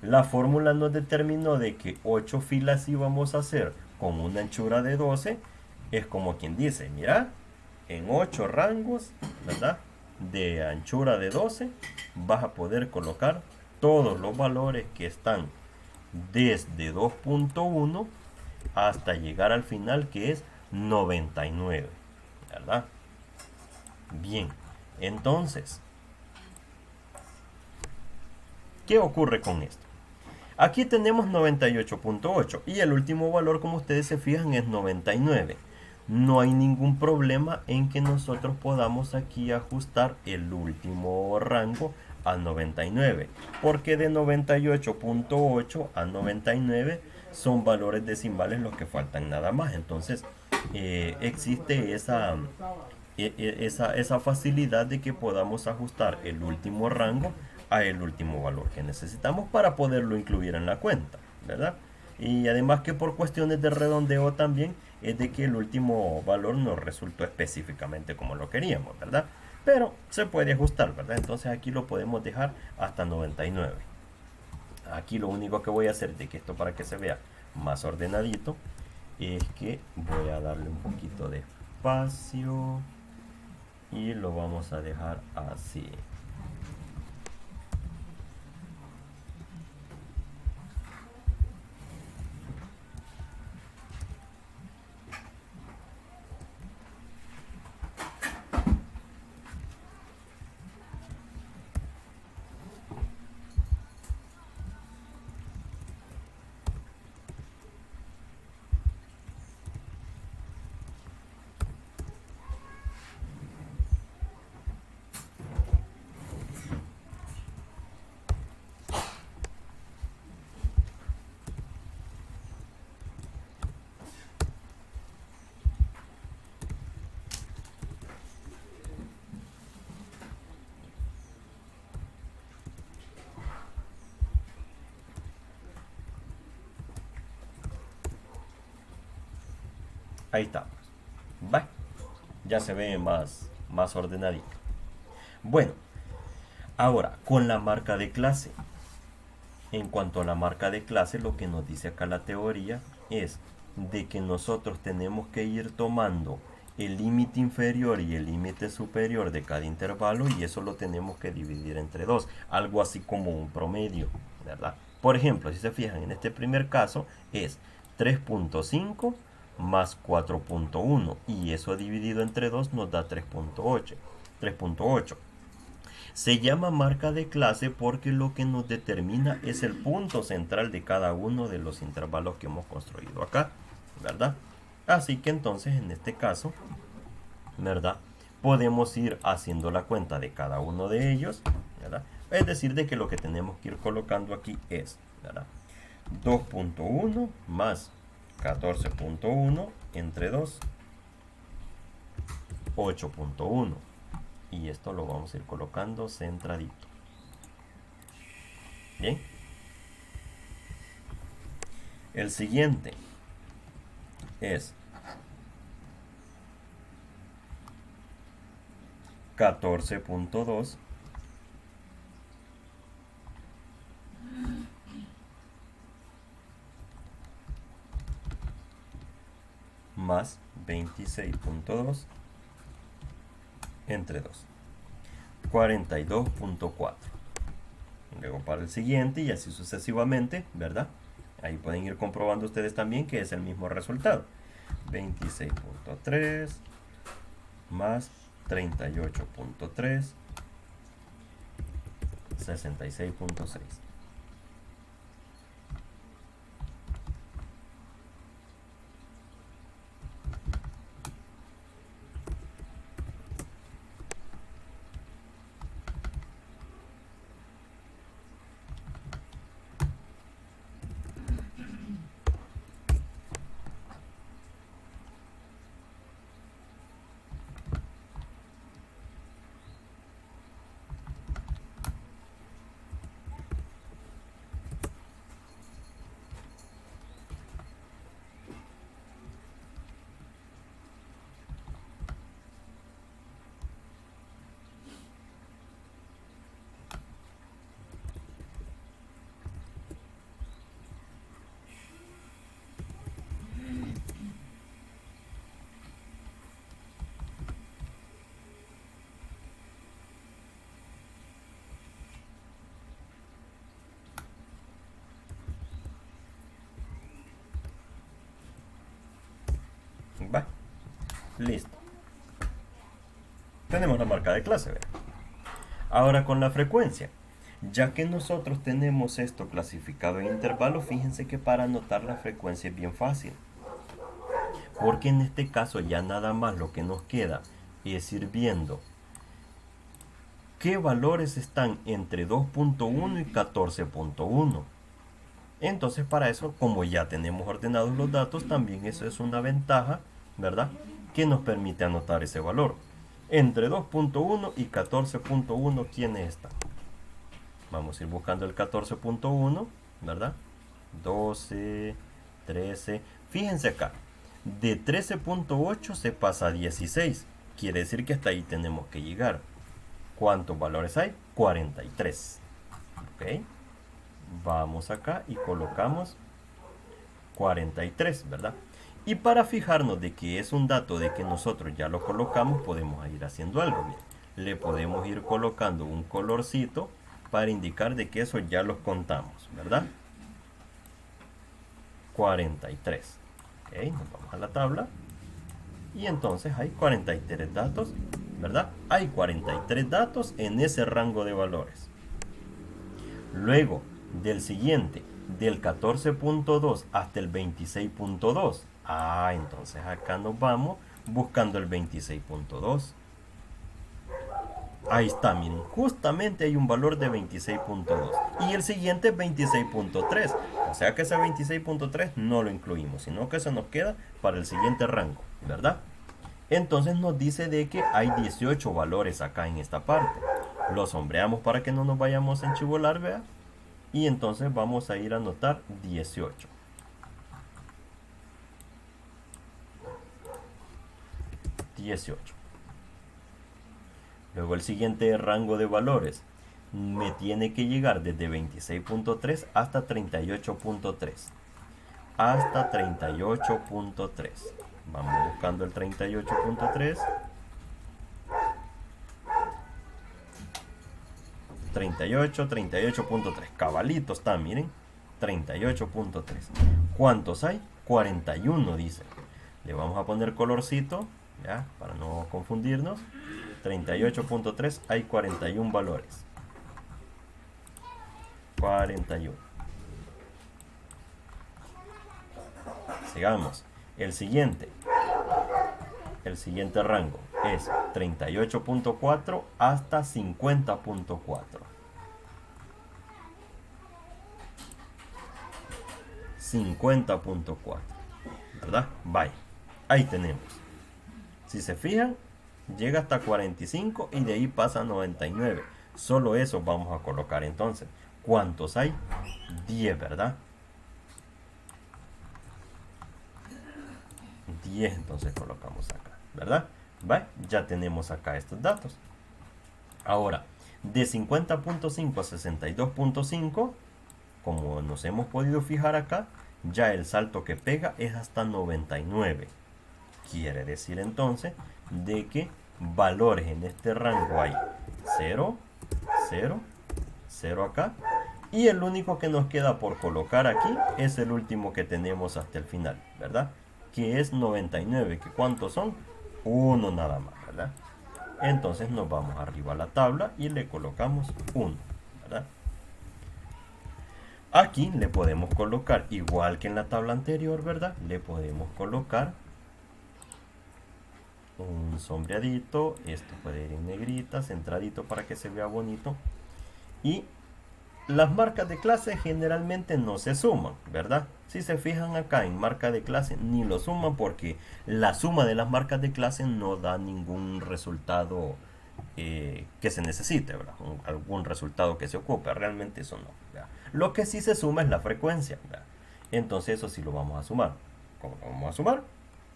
La fórmula nos determinó de que 8 filas íbamos a hacer con una anchura de 12. Es como quien dice, mira, en 8 rangos, ¿verdad?, de anchura de 12 vas a poder colocar todos los valores que están desde 2.1 hasta llegar al final, que es 99, ¿verdad? Bien, entonces, ¿qué ocurre con esto? Aquí tenemos 98.8 y el último valor, como ustedes se fijan, es 99. No hay ningún problema en que nosotros podamos aquí ajustar el último rango a 99, porque de 98.8 a 99 son valores decimales los que faltan nada más. Entonces existe esa facilidad de que podamos ajustar el último rango a el último valor que necesitamos para poderlo incluir en la cuenta, ¿verdad? Y además que por cuestiones de redondeo también es de que el último valor no resultó específicamente como lo queríamos, ¿verdad? Pero se puede ajustar, ¿verdad? Entonces aquí lo podemos dejar hasta 99. Aquí lo único que voy a hacer de que esto, para que se vea más ordenadito, es que voy a darle un poquito de espacio y lo vamos a dejar así. Ahí estamos. Va. Ya se ve más ordenadito. Bueno, ahora con la marca de clase. En cuanto a la marca de clase, lo que nos dice acá la teoría es de que nosotros tenemos que ir tomando el límite inferior y el límite superior de cada intervalo, y eso lo tenemos que dividir entre dos, algo así como un promedio, ¿verdad? Por ejemplo, si se fijan, en este primer caso es 3.5 más 4.1, y eso dividido entre 2 nos da 3.8. Se llama marca de clase porque lo que nos determina es el punto central de cada uno de los intervalos que hemos construido acá, ¿verdad? Así que entonces en este caso, ¿verdad? Podemos ir haciendo la cuenta de cada uno de ellos, ¿verdad? Es decir, de que lo que tenemos que ir colocando aquí es, ¿verdad? 2.1 más 14.1 entre 2, 8.1. Y esto lo vamos a ir colocando centradito. Bien. El siguiente es 14.2 más 26.2 entre 2, 42.4. Luego para el siguiente y así sucesivamente, ¿verdad? Ahí pueden ir comprobando ustedes también que es el mismo resultado. 26.3 más 38.3, 66.6. Va, listo. Tenemos la marca de clase, ¿verdad? Ahora con la frecuencia. Ya que nosotros tenemos esto clasificado en intervalos, fíjense que para anotar la frecuencia es bien fácil. Porque en este caso ya nada más lo que nos queda es ir viendo qué valores están entre 2.1 y 14.1. Entonces para eso, como ya tenemos ordenados los datos, también eso es una ventaja, ¿verdad? Que nos permite anotar ese valor. Entre 2.1 y 14.1, ¿quiénes están? Vamos a ir buscando el 14.1, ¿verdad? 12, 13. Fíjense acá. De 13.8 se pasa a 16. Quiere decir que hasta ahí tenemos que llegar. ¿Cuántos valores hay? 43. ¿Ok? Vamos acá y colocamos 43, ¿verdad? Y para fijarnos de que es un dato de que nosotros ya lo colocamos, podemos ir haciendo algo. Bien. Le podemos ir colocando un colorcito para indicar de que eso ya los contamos, ¿verdad? 43. Ok, nos vamos a la tabla. Y entonces hay 43 datos, ¿verdad? Hay 43 datos en ese rango de valores. Luego, del siguiente, del 14.2 hasta el 26.2. Entonces acá nos vamos buscando el 26.2. Ahí está, miren, justamente hay un valor de 26.2 y el siguiente es 26.3, o sea que ese 26.3 no lo incluimos, sino que se nos queda para el siguiente rango, ¿verdad? Entonces nos dice de que hay 18 valores acá en esta parte. Los sombreamos para que no nos vayamos a enchivolar, vea, y entonces vamos a ir a anotar 18. Luego el siguiente rango de valores me tiene que llegar desde 26.3 hasta 38.3. Hasta 38.3. Vamos buscando el 38.3. 38.3. Cabalito está, miren. 38.3. ¿Cuántos hay? 41 dice. Le vamos a poner colorcito, ya, para no confundirnos. 38.3 hay 41 valores. 41. Sigamos. El siguiente rango es 38.4 hasta 50.4. 50.4. ¿Verdad? Bye. Ahí tenemos. Si se fijan, llega hasta 45 y de ahí pasa a 99. Solo eso vamos a colocar entonces. ¿Cuántos hay? 10, ¿verdad? 10, entonces colocamos acá, ¿verdad? ¿Va? Ya tenemos acá estos datos. Ahora, de 50.5 a 62.5, como nos hemos podido fijar acá, ya el salto que pega es hasta 99. Quiere decir entonces de que valores en este rango hay 0, 0, 0 acá. Y el único que nos queda por colocar aquí es el último que tenemos hasta el final, ¿verdad? Que es 99, que ¿cuántos son? Uno nada más, ¿verdad? Entonces nos vamos arriba a la tabla y le colocamos 1, ¿verdad? Aquí le podemos colocar, igual que en la tabla anterior, ¿verdad? Le podemos colocar un sombreadito, esto puede ir en negrita, centradito para que se vea bonito. Y las marcas de clase generalmente no se suman, ¿verdad? Si se fijan acá en marca de clase, ni lo suman porque la suma de las marcas de clase no da ningún resultado que se necesite, ¿verdad? Algún resultado que se ocupe, realmente eso no, ¿verdad? Lo que sí se suma es la frecuencia, ¿verdad? Entonces eso sí lo vamos a sumar. ¿Cómo lo vamos a sumar?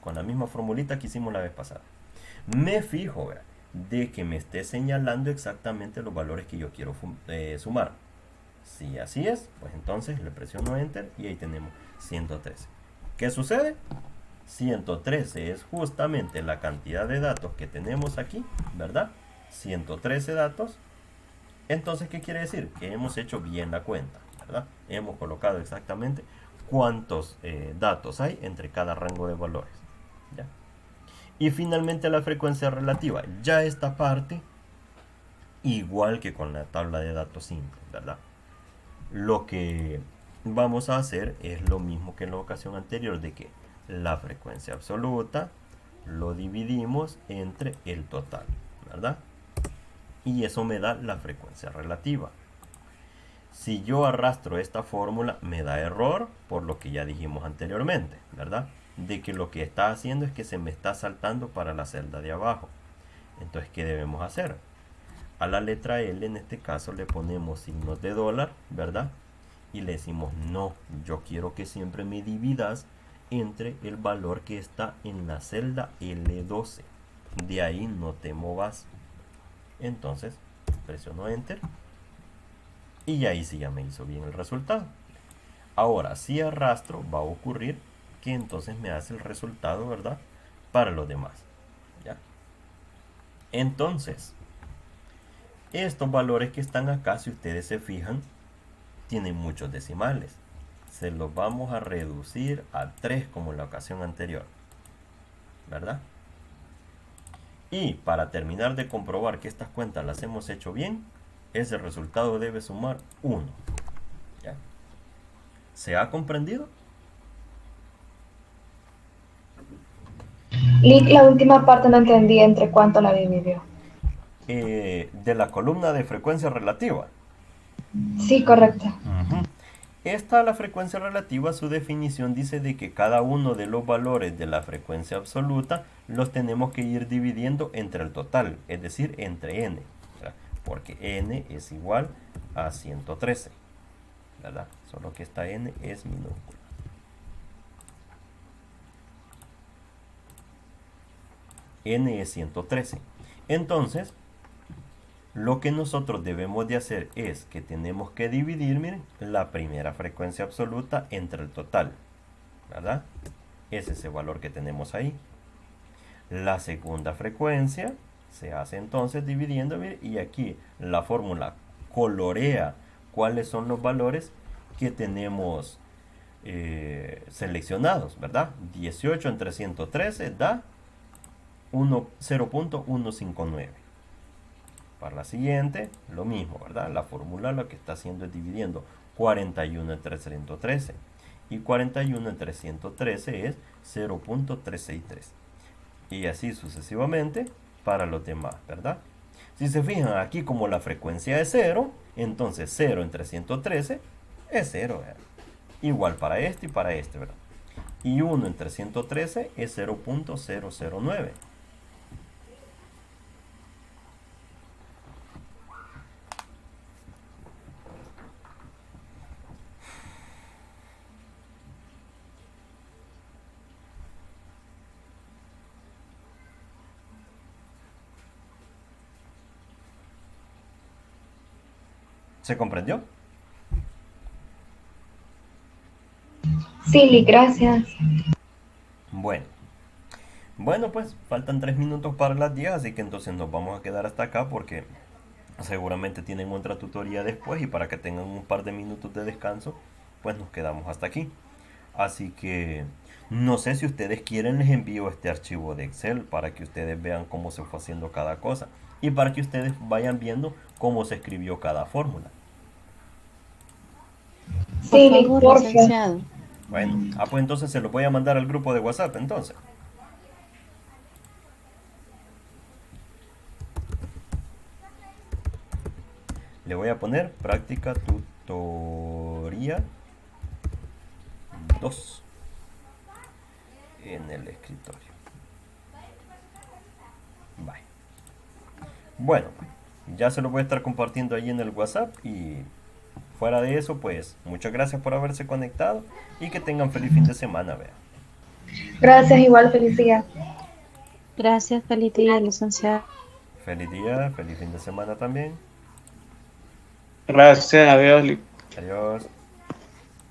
Con la misma formulita que hicimos la vez pasada. Me fijo, ¿verdad?, de que me esté señalando exactamente los valores que yo quiero sumar. Si así es, pues entonces le presiono Enter y ahí tenemos 113. ¿Qué sucede? 113 es justamente la cantidad de datos que tenemos aquí, ¿verdad? 113 datos. Entonces, ¿qué quiere decir? Que hemos hecho bien la cuenta, ¿verdad? Hemos colocado exactamente cuántos datos hay entre cada rango de valores, ¿ya? Y finalmente la frecuencia relativa. Ya esta parte, igual que con la tabla de datos simple, ¿verdad? Lo que vamos a hacer es lo mismo que en la ocasión anterior, de que la frecuencia absoluta lo dividimos entre el total, ¿verdad? Y eso me da la frecuencia relativa. Si yo arrastro esta fórmula me da error, por lo que ya dijimos anteriormente, ¿verdad? De que lo que está haciendo es que se me está saltando para la celda de abajo. Entonces, ¿qué debemos hacer? A la letra L en este caso le ponemos signos de dólar, ¿verdad? Y le decimos, no, yo quiero que siempre me dividas entre el valor que está en la celda L12. De ahí no te movas. Entonces, presiono Enter. Y ahí sí ya me hizo bien el resultado. Ahora, si arrastro, va a ocurrir que entonces me hace el resultado, ¿verdad? Para los demás. ¿Ya? Entonces, estos valores que están acá, si ustedes se fijan, tienen muchos decimales. Se los vamos a reducir a 3 como en la ocasión anterior, ¿verdad? Y para terminar de comprobar que estas cuentas las hemos hecho bien, ese resultado debe sumar 1. ¿Ya? ¿Se ha comprendido? Lick, la última parte no entendí entre cuánto la dividió. De la columna de frecuencia relativa. Sí, correcto. Esta, la frecuencia relativa, su definición dice de que cada uno de los valores de la frecuencia absoluta los tenemos que ir dividiendo entre el total, es decir, entre n, ¿verdad? Porque n es igual a 113, ¿verdad? Solo que esta n es minúscula. N es 113. Entonces, lo que nosotros debemos de hacer es que tenemos que dividir, miren, la primera frecuencia absoluta entre el total, ¿verdad? Es ese valor que tenemos ahí. La segunda frecuencia se hace entonces dividiendo, miren, y aquí la fórmula colorea cuáles son los valores que tenemos seleccionados, ¿verdad? 18 entre 113 da 0.159. Para la siguiente, lo mismo, ¿verdad? La fórmula lo que está haciendo es dividiendo 41 entre 113. Y 41 entre 113 es 0.363. Y así sucesivamente para los demás, ¿verdad? Si se fijan aquí, como la frecuencia es 0, entonces 0 entre 113 es 0, ¿verdad? Igual para este y para este, ¿verdad? Y 1 entre 113 es 0.009. ¿Se comprendió? Sí, Lick, gracias. Bueno, pues faltan 3 minutos para las 10, así que entonces nos vamos a quedar hasta acá porque seguramente tienen otra tutoría después y para que tengan un par de minutos de descanso, pues nos quedamos hasta aquí. Así que no sé si ustedes quieren, les envío este archivo de Excel para que ustedes vean cómo se fue haciendo cada cosa y para que ustedes vayan viendo cómo se escribió cada fórmula. Sí, Por Lick, favor, porfa. licenciado. Bueno, pues entonces se los voy a mandar al grupo de WhatsApp entonces. Le voy a poner práctica tutoría 2 en el escritorio. Bye. Bueno, ya se lo voy a estar compartiendo ahí en el WhatsApp y fuera de eso, pues muchas gracias por haberse conectado y que tengan feliz fin de semana, vea. Gracias, igual, felicidad. Gracias, feliz día, licenciado. Feliz día, feliz fin de semana también. Gracias a Dios. Adiós.